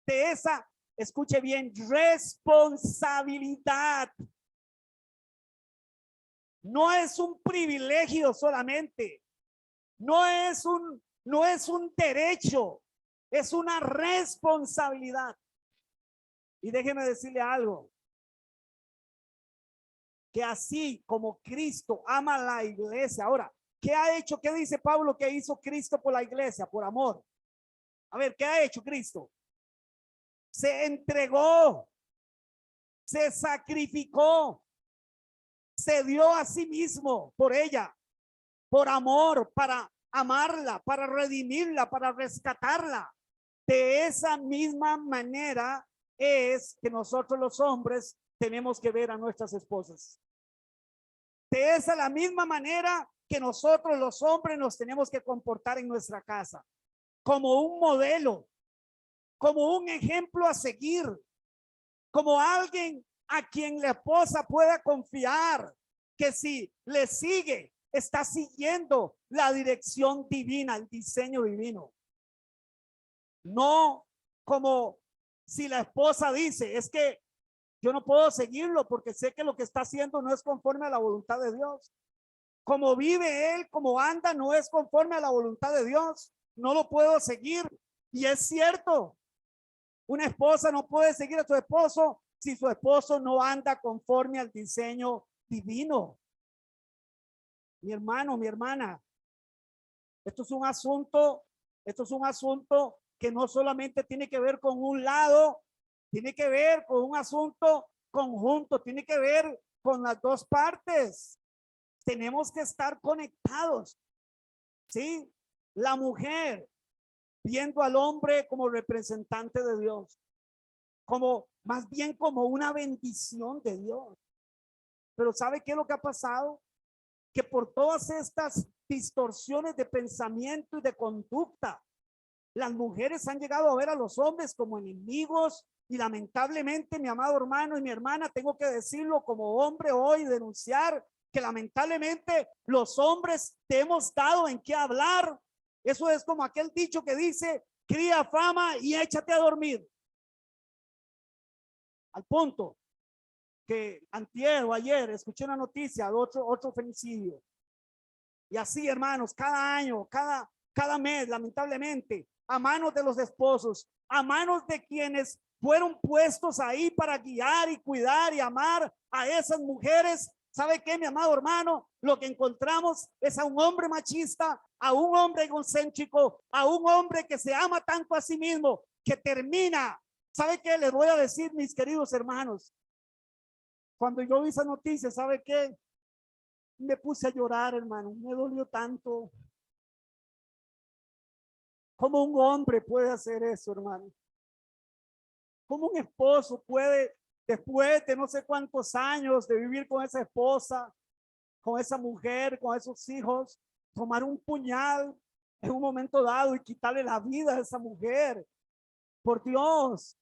de esa, escuche bien, responsabilidad. No es un privilegio solamente, no es un derecho, es una responsabilidad. Y déjeme decirle algo, que así como Cristo ama a la iglesia. Ahora, ¿qué ha hecho? ¿Qué dice Pablo que hizo Cristo por la iglesia? Por amor. A ver, ¿qué ha hecho Cristo? Se entregó, se sacrificó, se dio a sí mismo por ella, por amor, para amarla, para redimirla, para rescatarla. De esa misma manera es que nosotros los hombres tenemos que ver a nuestras esposas. De esa la misma manera que nosotros los hombres nos tenemos que comportar en nuestra casa. como un modelo, como un ejemplo a seguir, como alguien a quien la esposa pueda confiar, que si le sigue, está siguiendo la dirección divina, el diseño divino. No como si la esposa dice, es que yo no puedo seguirlo porque sé que lo que está haciendo no es conforme a la voluntad de Dios. Como vive él, como anda, no es conforme a la voluntad de Dios. No lo puedo seguir. Y es cierto, una esposa no puede seguir a su esposo si su esposo no anda conforme al diseño divino. Mi hermano, mi hermana, esto es un asunto que no solamente tiene que ver con un lado, tiene que ver con un asunto conjunto, tiene que ver con las dos partes. Tenemos que estar conectados, ¿sí? La mujer viendo al hombre como representante de Dios, como más bien como una bendición de Dios. Pero ¿sabe qué es lo que ha pasado? Que por todas estas distorsiones de pensamiento y de conducta, las mujeres han llegado a ver a los hombres como enemigos y lamentablemente, mi amado hermano y mi hermana, tengo que decirlo como hombre hoy, denunciar que lamentablemente los hombres te hemos dado en qué hablar. Eso es como aquel dicho que dice, cría fama y échate a dormir. Al punto que antier o ayer escuché una noticia de otro femicidio. Y así, hermanos, cada año, cada mes, lamentablemente, a manos de los esposos, a manos de quienes fueron puestos ahí para guiar y cuidar y amar a esas mujeres. ¿Sabe qué, mi amado hermano? Lo que encontramos es a un hombre machista, a un hombre egocéntrico, a un hombre que se ama tanto a sí mismo, que termina. ¿Sabe qué les voy a decir, mis queridos hermanos? Cuando yo vi esa noticia, ¿sabe qué? Me puse a llorar, hermano. Me dolió tanto. ¿Cómo un hombre puede hacer eso, hermano? ¿Cómo un esposo puede, después de no sé cuántos años de vivir con esa esposa, con esa mujer, con esos hijos, tomar un puñal en un momento dado y quitarle la vida a esa mujer? Por Dios,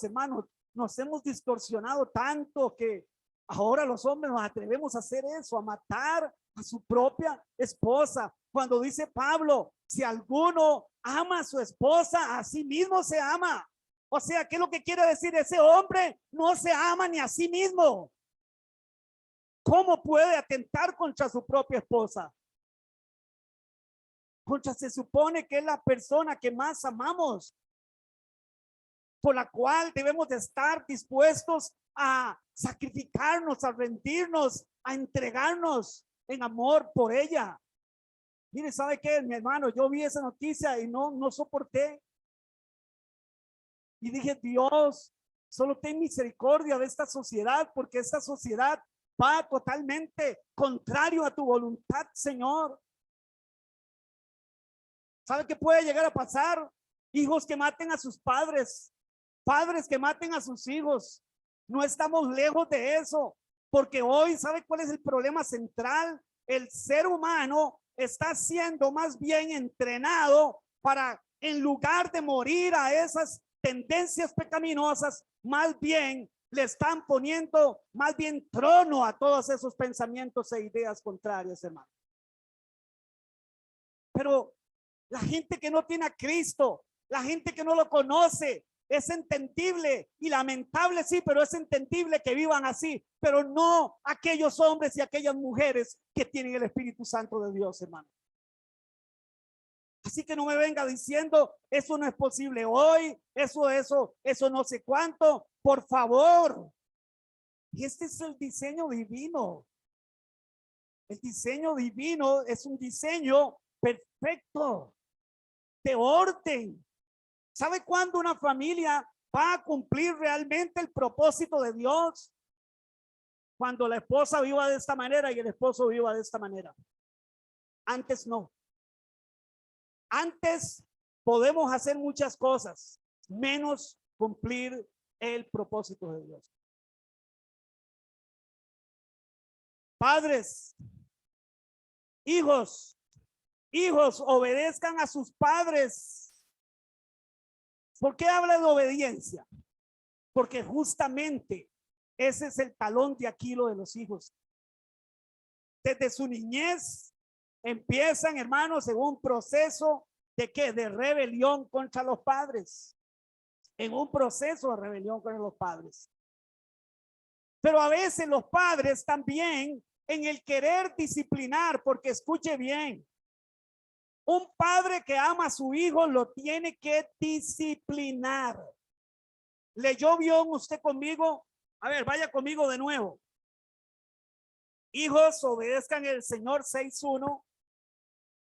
hermano, nos hemos distorsionado tanto que ahora los hombres nos atrevemos a hacer eso, a matar a su propia esposa. Cuando dice Pablo, si alguno ama a su esposa, a sí mismo se ama. O sea, ¿qué es lo que quiere decir? Ese hombre no se ama ni a sí mismo. ¿Cómo puede atentar contra su propia esposa? Contra se supone que es la persona que más amamos, por la cual debemos de estar dispuestos a sacrificarnos, a rendirnos, a entregarnos en amor por ella. Mire, ¿sabe qué, mi hermano? Yo vi esa noticia y no soporté. Y dije, Dios, solo ten misericordia de esta sociedad, porque esta sociedad va totalmente contrario a tu voluntad, Señor. ¿Sabe qué puede llegar a pasar? Hijos que maten a sus padres, padres que maten a sus hijos. No estamos lejos de eso, porque hoy, ¿sabe cuál es el problema central? El ser humano está siendo más bien entrenado para, en lugar de morir a esas tendencias pecaminosas, más bien le están poniendo más bien trono a todos esos pensamientos e ideas contrarias, hermano. Pero la gente que no tiene a Cristo, la gente que no lo conoce, es entendible y lamentable, sí, pero es entendible que vivan así, pero no aquellos hombres y aquellas mujeres que tienen el Espíritu Santo de Dios, hermano. Así que no me venga diciendo, eso no es posible hoy, eso no sé cuánto, por favor. Y este es el diseño divino. El diseño divino es un diseño perfecto, de orden. ¿Sabe cuándo una familia va a cumplir realmente el propósito de Dios? Cuando la esposa viva de esta manera y el esposo viva de esta manera. Antes no. Antes podemos hacer muchas cosas, menos cumplir el propósito de Dios. Padres, hijos, Hijos, obedezcan a sus padres. ¿Por qué habla de obediencia? Porque justamente ese es el talón de Aquiles de los hijos. Desde su niñez empiezan, hermanos, en un proceso de ¿qué? De rebelión contra los padres. En un proceso de rebelión contra los padres. Pero a veces los padres también en el querer disciplinar, porque escuche bien, un padre que ama a su hijo lo tiene que disciplinar. ¿Leyó bien usted conmigo? A ver, vaya conmigo de nuevo. Hijos, obedezcan el Señor 6:1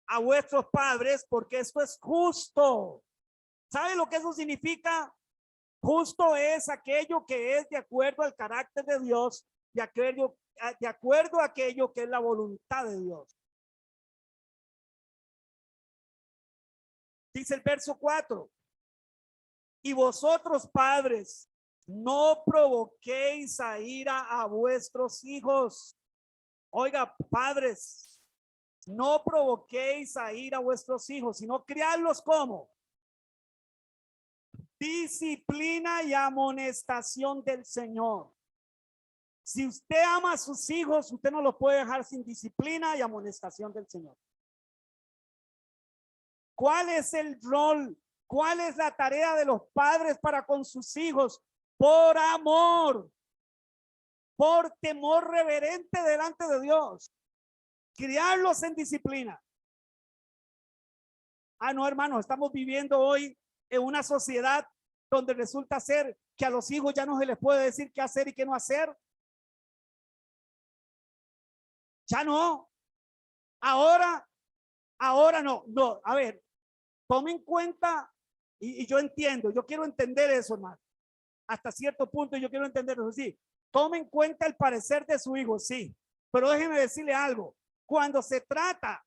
a vuestros padres, porque esto es justo. ¿Sabe lo que eso significa? Justo es aquello que es de acuerdo al carácter de Dios, de acuerdo a aquello que es la voluntad de Dios. Dice el verso 4. Y vosotros, padres, no provoquéis a ira a vuestros hijos. Oiga, padres, no provoquéis a ira a vuestros hijos, sino criarlos como disciplina y amonestación del Señor. Si usted ama a sus hijos, usted no los puede dejar sin disciplina y amonestación del Señor. ¿Cuál es el rol? ¿Cuál es la tarea de los padres para con sus hijos? Por amor, por temor reverente delante de Dios, criarlos en disciplina. Ah, no, hermano, estamos viviendo hoy en una sociedad donde resulta ser que a los hijos ya no se les puede decir qué hacer y qué no hacer. Ya no. Ahora no. A ver, tome en cuenta, y yo entiendo, yo quiero entender eso, hermano. Hasta cierto punto yo quiero entender eso, sí. Tome en cuenta el parecer de su hijo, sí. Pero déjeme decirle algo. Cuando se trata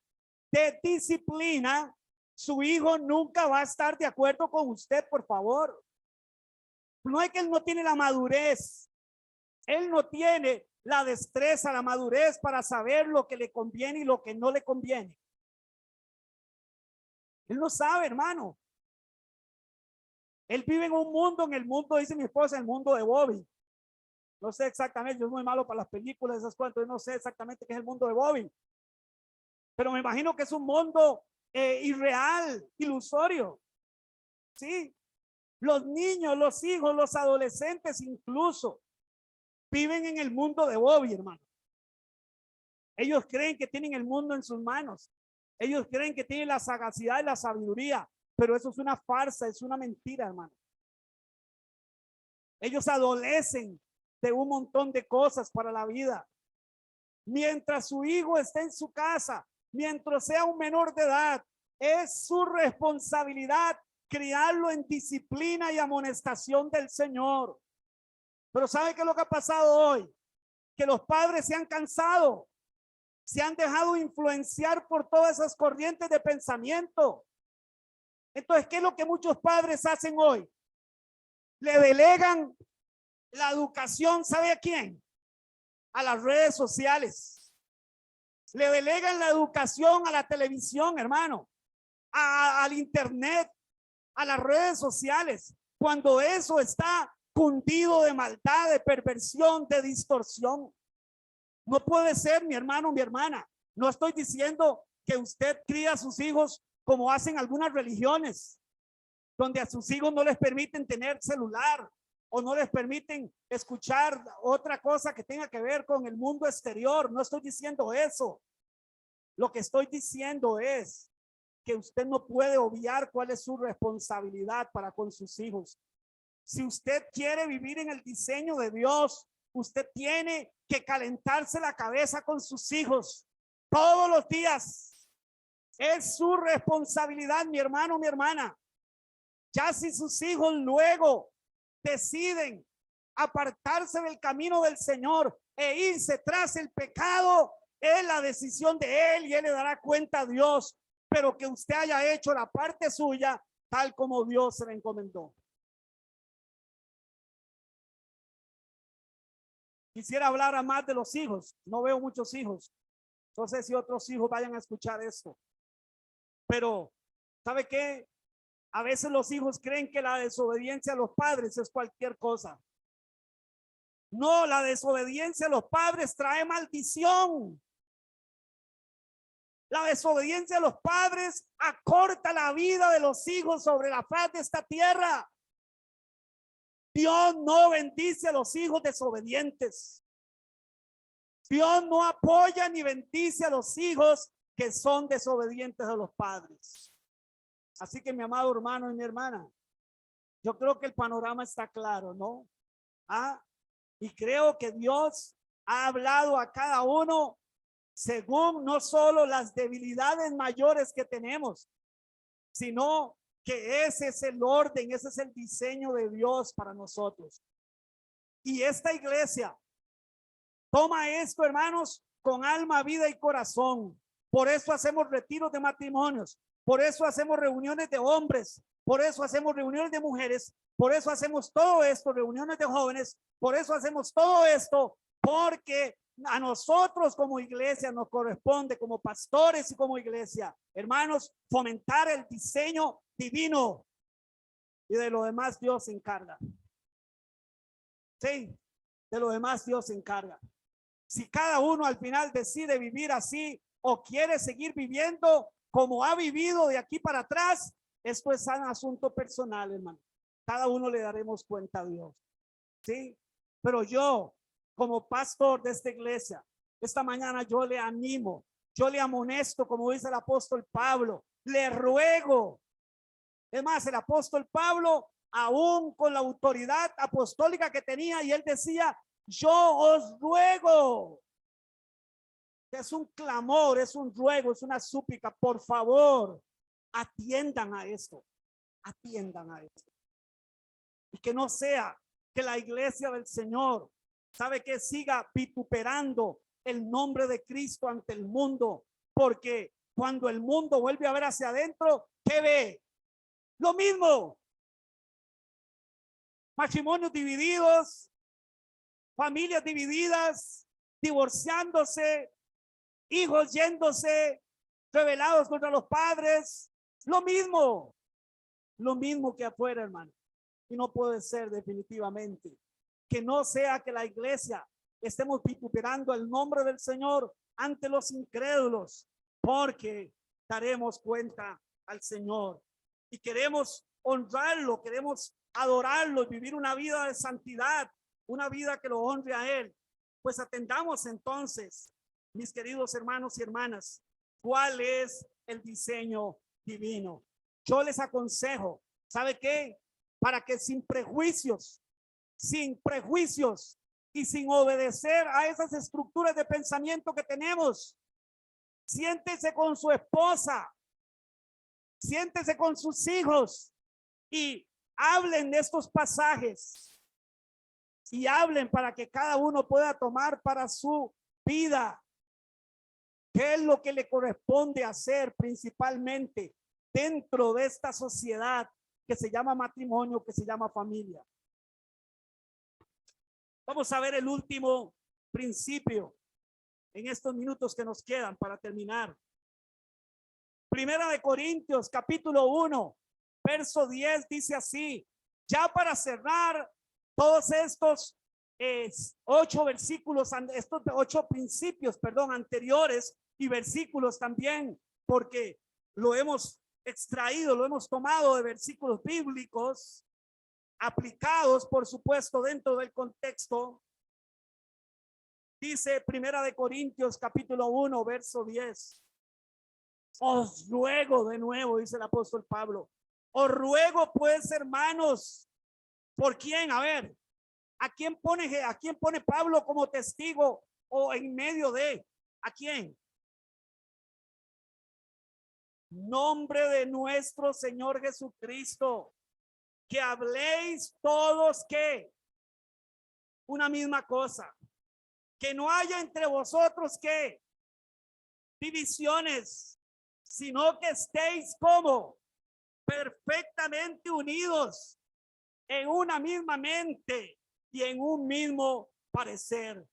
de disciplina, su hijo nunca va a estar de acuerdo con usted, por favor. No es que él no tiene la madurez. Él no tiene la destreza, la madurez para saber lo que le conviene y lo que no le conviene. Él no sabe, hermano. Él vive en un mundo, en el mundo, dice mi esposa, el mundo de Bobby. No sé exactamente, yo soy muy malo para las películas, esas cosas, yo no sé exactamente qué es el mundo de Bobby. Pero me imagino que es un mundo irreal, ilusorio. Sí. Los niños, los hijos, los adolescentes incluso viven en el mundo de Bobby, hermano. Ellos creen que tienen el mundo en sus manos. Ellos creen que tienen la sagacidad y la sabiduría, pero eso es una farsa, es una mentira, hermano. Ellos adolecen de un montón de cosas para la vida. Mientras su hijo esté en su casa, mientras sea un menor de edad, es su responsabilidad criarlo en disciplina y amonestación del Señor. Pero ¿sabe qué es lo que ha pasado hoy? Que los padres se han cansado, se han dejado influenciar por todas esas corrientes de pensamiento. Entonces, ¿qué es lo que muchos padres hacen hoy? Le delegan la educación, ¿sabe a quién? A las redes sociales. Le delegan la educación a la televisión, hermano, al internet, a las redes sociales, cuando eso está cundido de maldad, de perversión, de distorsión. No puede ser, mi hermano, mi hermana. No estoy diciendo que usted cría a sus hijos como hacen algunas religiones, donde a sus hijos no les permiten tener celular o no les permiten escuchar otra cosa que tenga que ver con el mundo exterior. No estoy diciendo eso. Lo que estoy diciendo es que usted no puede obviar cuál es su responsabilidad para con sus hijos. Si usted quiere vivir en el diseño de Dios, usted tiene que calentarse la cabeza con sus hijos todos los días. Es su responsabilidad, mi hermano, mi hermana. Ya si sus hijos luego deciden apartarse del camino del Señor e irse tras el pecado, es la decisión de él y él le dará cuenta a Dios, pero que usted haya hecho la parte suya tal como Dios se le encomendó. Quisiera hablar a más de los hijos, no veo muchos hijos, no sé si otros hijos vayan a escuchar esto. Pero, ¿sabe qué? A veces los hijos creen que la desobediencia a los padres es cualquier cosa. No, la desobediencia a los padres trae maldición. La desobediencia a los padres acorta la vida de los hijos sobre la faz de esta tierra. Dios no bendice a los hijos desobedientes. Dios no apoya ni bendice a los hijos que son desobedientes a los padres. Así que mi amado hermano y mi hermana, yo creo que el panorama está claro, ¿no? Y creo que Dios ha hablado a cada uno según no solo las debilidades mayores que tenemos, sino que ese es el orden, ese es el diseño de Dios para nosotros. Y esta iglesia toma esto, hermanos, con alma, vida y corazón. Por eso hacemos retiros de matrimonios, por eso hacemos reuniones de hombres, por eso hacemos reuniones de mujeres, por eso hacemos todo esto, reuniones de jóvenes, por eso hacemos todo esto, porque a nosotros como iglesia nos corresponde, como pastores y como iglesia, hermanos, fomentar el diseño divino, y de lo demás Dios se encarga. Sí, de lo demás Dios se encarga. Si cada uno al final decide vivir así o quiere seguir viviendo como ha vivido de aquí para atrás, esto es un asunto personal, hermano. Cada uno le daremos cuenta a Dios. Sí, pero yo, como pastor de esta iglesia, esta mañana yo le animo, yo le amonesto, como dice el apóstol Pablo, le ruego. Es más, el apóstol Pablo, aún con la autoridad apostólica que tenía, y él decía, yo os ruego. Es un clamor, es un ruego, es una súplica. Por favor, atiendan a esto. Atiendan a esto. Y que no sea que la iglesia del Señor, sabe, que siga vituperando el nombre de Cristo ante el mundo. Porque cuando el mundo vuelve a ver hacia adentro, ¿qué ve? Lo mismo. Matrimonios divididos, familias divididas, divorciándose, hijos yéndose, rebelados contra los padres. Lo mismo que afuera, hermano. Y no puede ser definitivamente. Que no sea que la iglesia estemos vituperando el nombre del Señor ante los incrédulos, porque daremos cuenta al Señor y queremos honrarlo, queremos adorarlo, vivir una vida de santidad, una vida que lo honre a Él. Pues atendamos entonces, mis queridos hermanos y hermanas, cuál es el diseño divino. Yo les aconsejo, ¿sabe qué? Para que sin prejuicios y sin obedecer a esas estructuras de pensamiento que tenemos, siéntese con su esposa, siéntese con sus hijos y hablen de estos pasajes y hablen para que cada uno pueda tomar para su vida qué es lo que le corresponde hacer principalmente dentro de esta sociedad que se llama matrimonio, que se llama familia. Vamos a ver el último principio en estos minutos que nos quedan para terminar. Primera de Corintios, capítulo 1, verso 10, dice así, ya para cerrar todos estos 8 versículos, estos 8 principios, anteriores y versículos también, porque lo hemos extraído, lo hemos tomado de versículos bíblicos aplicados, por supuesto, dentro del contexto. Dice Primera de Corintios capítulo 1 verso 10, os ruego, de nuevo dice el apóstol Pablo, os ruego pues, hermanos. ¿Por quién? A ver, ¿a quién pone Pablo como testigo o en medio de? ¿A quién? Nombre de nuestro Señor Jesucristo, que habléis todos que una misma cosa, que no haya entre vosotros que divisiones, sino que estéis como perfectamente unidos en una misma mente y en un mismo parecer.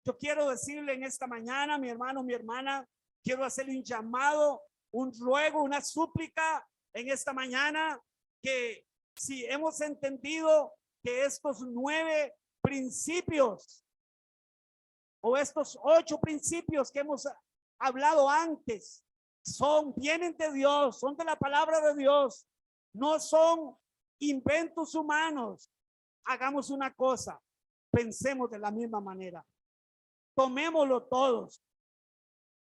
Yo quiero decirle en esta mañana, mi hermano, mi hermana, quiero hacerle un llamado un ruego, una súplica en esta mañana, que si hemos entendido que estos 9 principios o estos 8 principios que hemos hablado antes vienen de Dios, son de la palabra de Dios, no son inventos humanos. Hagamos una cosa, pensemos de la misma manera, tomémoslo todos,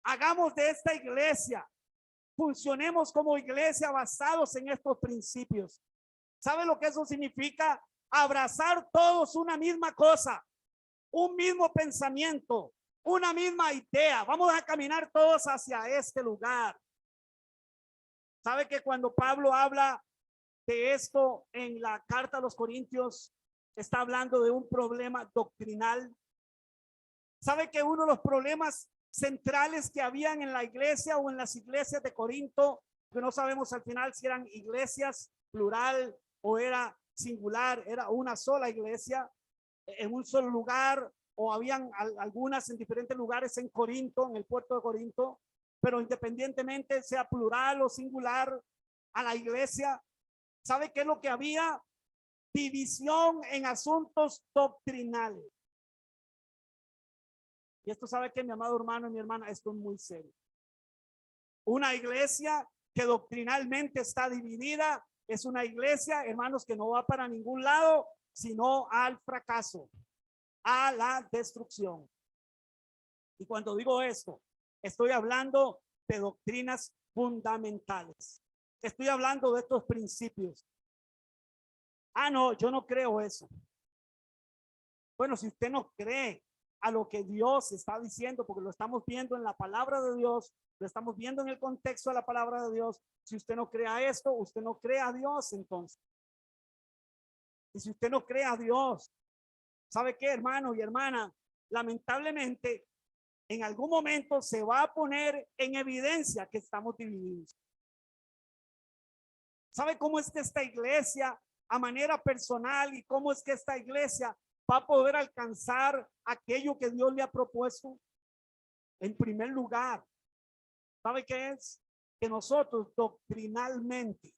hagamos de esta iglesia, funcionemos como iglesia basados en estos principios. ¿Sabe lo que eso significa? Abrazar todos una misma cosa, un mismo pensamiento, una misma idea. Vamos a caminar todos hacia este lugar. ¿Sabe que cuando Pablo habla de esto en la carta a los Corintios, está hablando de un problema doctrinal? ¿Sabe que uno de los problemas centrales que habían en la iglesia o en las iglesias de Corinto, que no sabemos al final si eran iglesias plural o era singular, era una sola iglesia en un solo lugar, o habían algunas en diferentes lugares en Corinto, en el puerto de Corinto, pero independientemente sea plural o singular a la iglesia, ¿sabe qué es lo que había? División en asuntos doctrinales. Y esto, sabe que mi amado hermano y mi hermana, esto es muy serio. Una iglesia que doctrinalmente está dividida es una iglesia, hermanos, que no va para ningún lado, sino al fracaso, a la destrucción. Y cuando digo esto, estoy hablando de doctrinas fundamentales. Estoy hablando de estos principios. Ah, no, yo no creo eso. Bueno, si usted no cree a lo que Dios está diciendo, porque lo estamos viendo en la palabra de Dios, lo estamos viendo en el contexto de la palabra de Dios. Si usted no cree a esto, usted no cree a Dios entonces. Y si usted no cree a Dios, ¿sabe qué, hermano y hermana? Lamentablemente, en algún momento se va a poner en evidencia que estamos divididos. ¿Sabe cómo es que esta iglesia, a manera personal, y cómo es que esta iglesia va a poder alcanzar aquello que Dios le ha propuesto? En primer lugar, ¿sabe qué es? Que nosotros doctrinalmente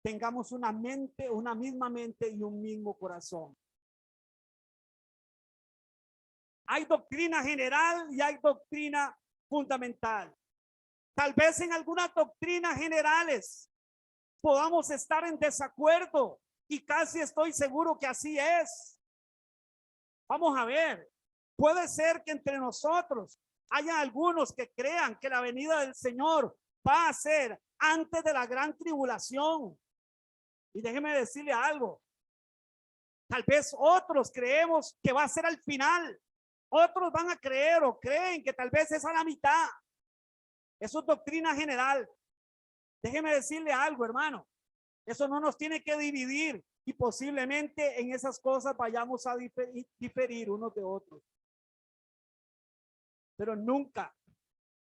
tengamos una mente, una misma mente y un mismo corazón. Hay doctrina general y hay doctrina fundamental. Tal vez en algunas doctrinas generales podamos estar en desacuerdo, y casi estoy seguro que así es. Vamos a ver, puede ser que entre nosotros haya algunos que crean que la venida del Señor va a ser antes de la gran tribulación. Y déjeme decirle algo, tal vez otros creemos que va a ser al final. Otros van a creer o creen que tal vez es a la mitad. Eso es doctrina general. Déjeme decirle algo, hermano. Eso no nos tiene que dividir, y posiblemente en esas cosas vayamos a diferir unos de otros. Pero nunca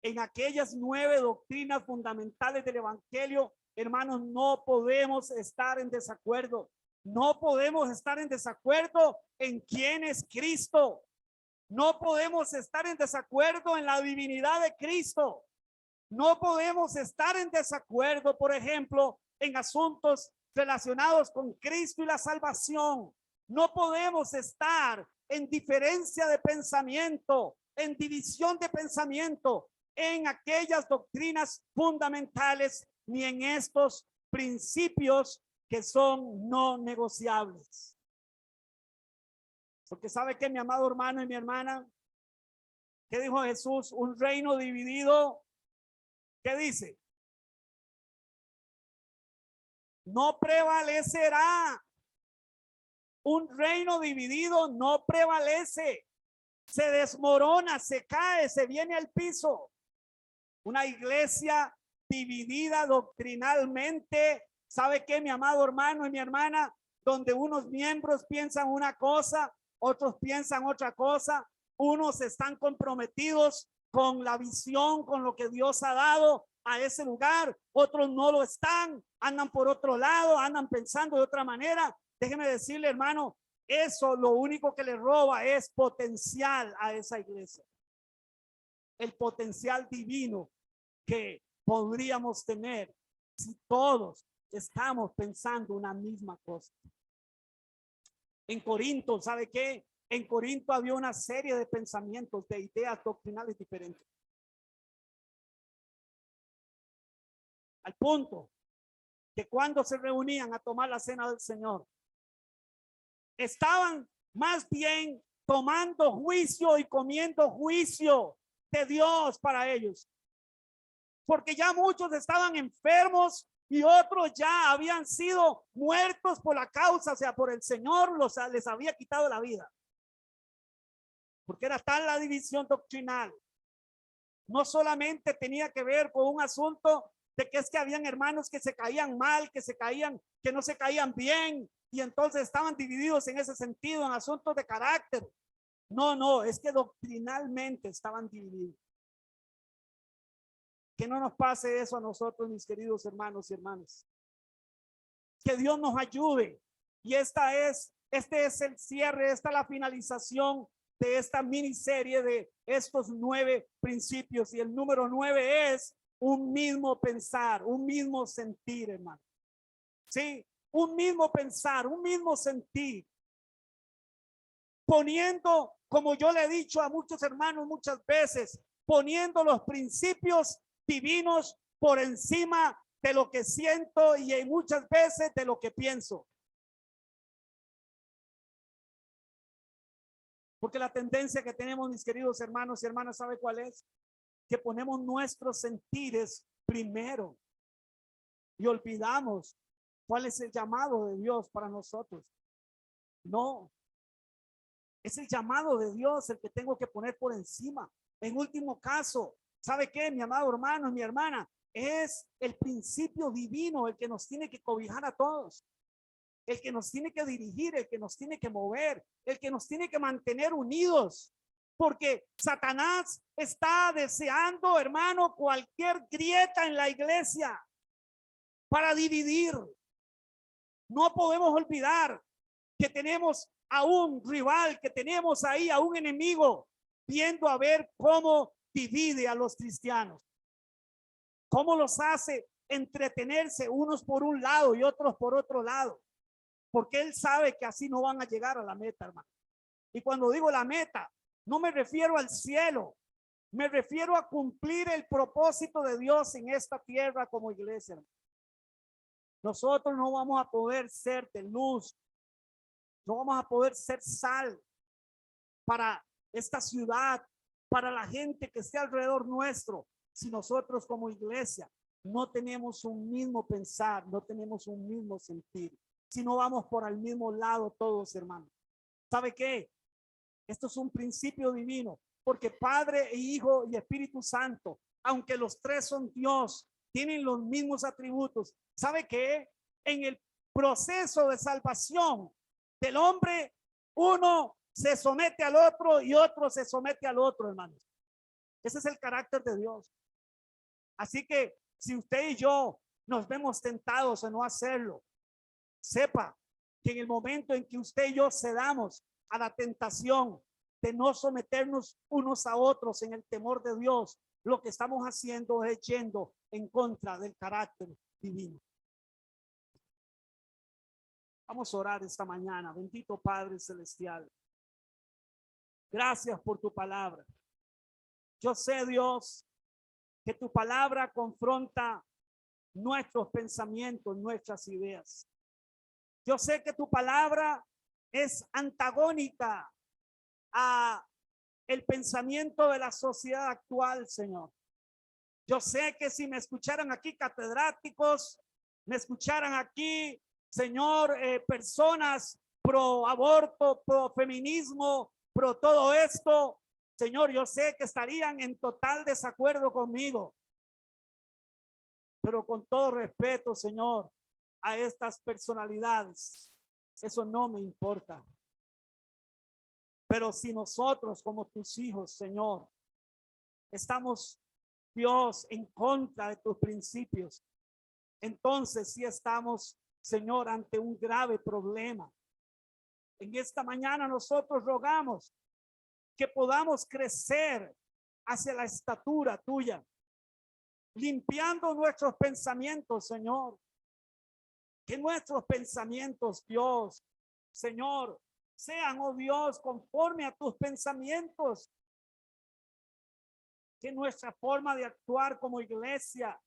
en aquellas 9 doctrinas fundamentales del evangelio, hermanos, no podemos estar en desacuerdo. No podemos estar en desacuerdo en quién es Cristo. No podemos estar en desacuerdo en la divinidad de Cristo. No podemos estar en desacuerdo, por ejemplo, en asuntos relacionados con Cristo y la salvación. No podemos estar en diferencia de pensamiento, en división de pensamiento, en aquellas doctrinas fundamentales, ni en estos principios que son no negociables. Porque sabe que, mi amado hermano y mi hermana, ¿qué dijo Jesús? Un reino dividido, ¿qué dice? No prevalecerá. Un reino dividido no prevalece. Se desmorona, se cae, se viene al piso. Una iglesia dividida doctrinalmente, ¿sabe qué, mi amado hermano y mi hermana? Donde unos miembros piensan una cosa, otros piensan otra cosa. Unos están comprometidos con la visión, con lo que Dios ha dado a ese lugar, otros no lo están, andan por otro lado, andan pensando de otra manera. Déjeme decirle, hermano, eso lo único que le roba es potencial a esa iglesia, el potencial divino que podríamos tener si todos estamos pensando una misma cosa? En Corinto, ¿sabe qué? En Corinto había una serie de pensamientos, de ideas doctrinales diferentes. Al punto que cuando se reunían a tomar la cena del Señor, estaban más bien tomando juicio y comiendo juicio de Dios para ellos. Porque ya muchos estaban enfermos y otros ya habían sido muertos por la causa, o sea, por el Señor les había quitado la vida. Porque era tal la división doctrinal. No solamente tenía que ver con un asunto de que es que habían hermanos que se caían mal, que no se caían bien, y entonces estaban divididos en ese sentido, en asuntos de carácter. No, es que doctrinalmente estaban divididos. Que no nos pase eso a nosotros, mis queridos hermanos y hermanas. Que Dios nos ayude. Y este es el cierre, esta es la finalización de esta miniserie de estos 9 principios. Y el número 9 es un mismo pensar, un mismo sentir, hermano. Sí, un mismo pensar, un mismo sentir. Poniendo, como yo le he dicho a muchos hermanos muchas veces, poniendo los principios divinos por encima de lo que siento y muchas veces de lo que pienso. Porque la tendencia que tenemos, mis queridos hermanos y hermanas, ¿sabe cuál es? Que ponemos nuestros sentires primero y olvidamos cuál es el llamado de Dios para nosotros. No, es el llamado de Dios el que tengo que poner por encima. En último caso, ¿sabe qué, mi amado hermano, mi hermana? Es el principio divino el que nos tiene que cobijar a todos, el que nos tiene que dirigir, el que nos tiene que mover, el que nos tiene que mantener unidos. Porque Satanás está deseando, hermano, cualquier grieta en la iglesia para dividir. No podemos olvidar que tenemos a un rival, que tenemos ahí a un enemigo, viendo a ver cómo divide a los cristianos, cómo los hace entretenerse unos por un lado y otros por otro lado, porque él sabe que así no van a llegar a la meta, hermano. Y cuando digo la meta, no me refiero al cielo, me refiero a cumplir el propósito de Dios en esta tierra como iglesia, hermano. Nosotros no vamos a poder ser de luz, no vamos a poder ser sal para esta ciudad, para la gente que esté alrededor nuestro, si nosotros como iglesia no tenemos un mismo pensar, no tenemos un mismo sentir, si no vamos por el mismo lado todos, hermanos. ¿Sabe qué? Esto es un principio divino, porque Padre e Hijo y Espíritu Santo, aunque los tres son Dios, tienen los mismos atributos. ¿Sabe qué? En el proceso de salvación del hombre, uno se somete al otro y otro se somete al otro, hermanos. Ese es el carácter de Dios. Así que si usted y yo nos vemos tentados a no hacerlo, sepa que en el momento en que usted y yo cedamos a la tentación de no someternos unos a otros en el temor de Dios, lo que estamos haciendo es yendo en contra del carácter divino. Vamos a orar esta mañana. Bendito Padre Celestial, gracias por tu palabra. Yo sé, Dios, que tu palabra confronta nuestros pensamientos, nuestras ideas. Yo sé que tu palabra es antagónica a el pensamiento de la sociedad actual, Señor. Yo sé que si me escucharan aquí catedráticos, me escucharan aquí, Señor, personas pro aborto, pro feminismo, pro todo esto, Señor, yo sé que estarían en total desacuerdo conmigo. Pero con todo respeto, Señor, a estas personalidades, eso no me importa. Pero si nosotros como tus hijos, Señor, estamos, Dios, en contra de tus principios, entonces sí estamos, Señor, ante un grave problema. En esta mañana nosotros rogamos que podamos crecer hacia la estatura tuya, limpiando nuestros pensamientos, Señor. Que nuestros pensamientos, Dios, Señor, sean, oh Dios, conforme a tus pensamientos. Que nuestra forma de actuar como iglesia,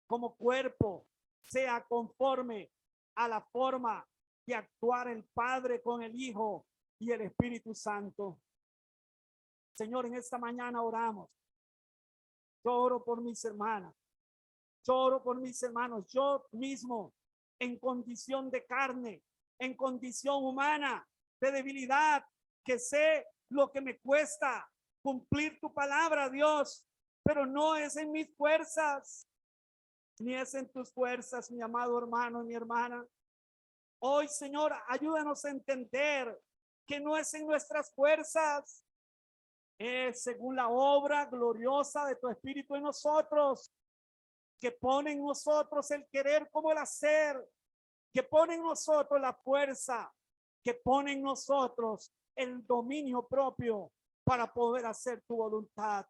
como cuerpo, sea conforme a la forma de actuar el Padre con el Hijo y el Espíritu Santo. Señor, en esta mañana oramos. Yo oro por mis hermanas. Yo oro por mis hermanos. Yo mismo, en condición de carne, en condición humana, de debilidad, que sé lo que me cuesta cumplir tu palabra, Dios, pero no es en mis fuerzas, ni es en tus fuerzas, mi amado hermano, mi hermana. Hoy, Señor, ayúdanos a entender que no es en nuestras fuerzas, es según la obra gloriosa de tu Espíritu en nosotros, que pone en nosotros el querer como el hacer, que pone en nosotros la fuerza, que pone en nosotros el dominio propio para poder hacer tu voluntad.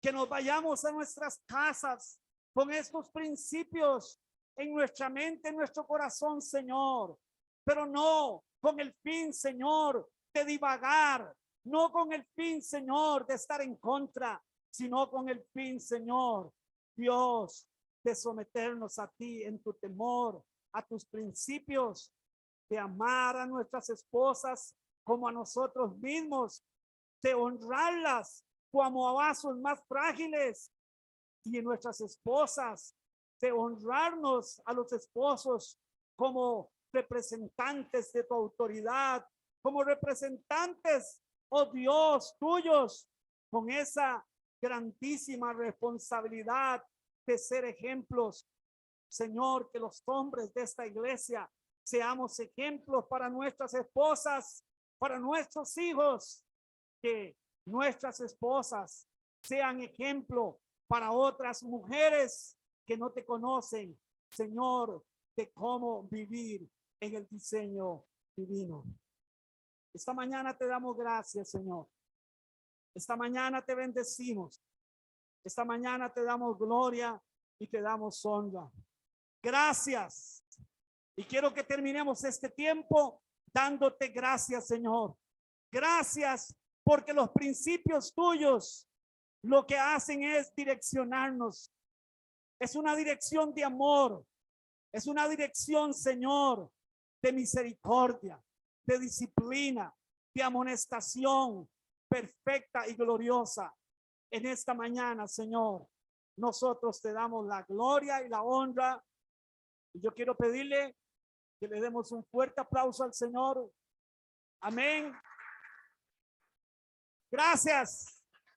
Que nos vayamos a nuestras casas con estos principios en nuestra mente, en nuestro corazón, Señor, pero no con el fin, Señor, de divagar, no con el fin, Señor, de estar en contra, sino con el fin, Señor, Dios, de someternos a ti en tu temor, a tus principios, de amar a nuestras esposas como a nosotros mismos, de honrarlas como a vasos más frágiles, y en nuestras esposas, de honrarnos a los esposos como representantes de tu autoridad, como representantes, oh Dios, tuyos, con esa grandísima responsabilidad de ser ejemplos. Señor, que los hombres de esta iglesia seamos ejemplos para nuestras esposas, para nuestros hijos, que nuestras esposas sean ejemplo para otras mujeres que no te conocen, Señor, de cómo vivir en el diseño divino. Esta mañana te damos gracias, Señor. Esta mañana te bendecimos. Esta mañana te damos gloria y te damos honra. Gracias. Y quiero que terminemos este tiempo dándote gracias, Señor. Gracias porque los principios tuyos lo que hacen es direccionarnos. Es una dirección de amor. Es una dirección, Señor, de misericordia, de disciplina, de amonestación perfecta y gloriosa. En esta mañana, Señor, nosotros te damos la gloria y la honra. Y yo quiero pedirle que le demos un fuerte aplauso al Señor. Amén. Gracias.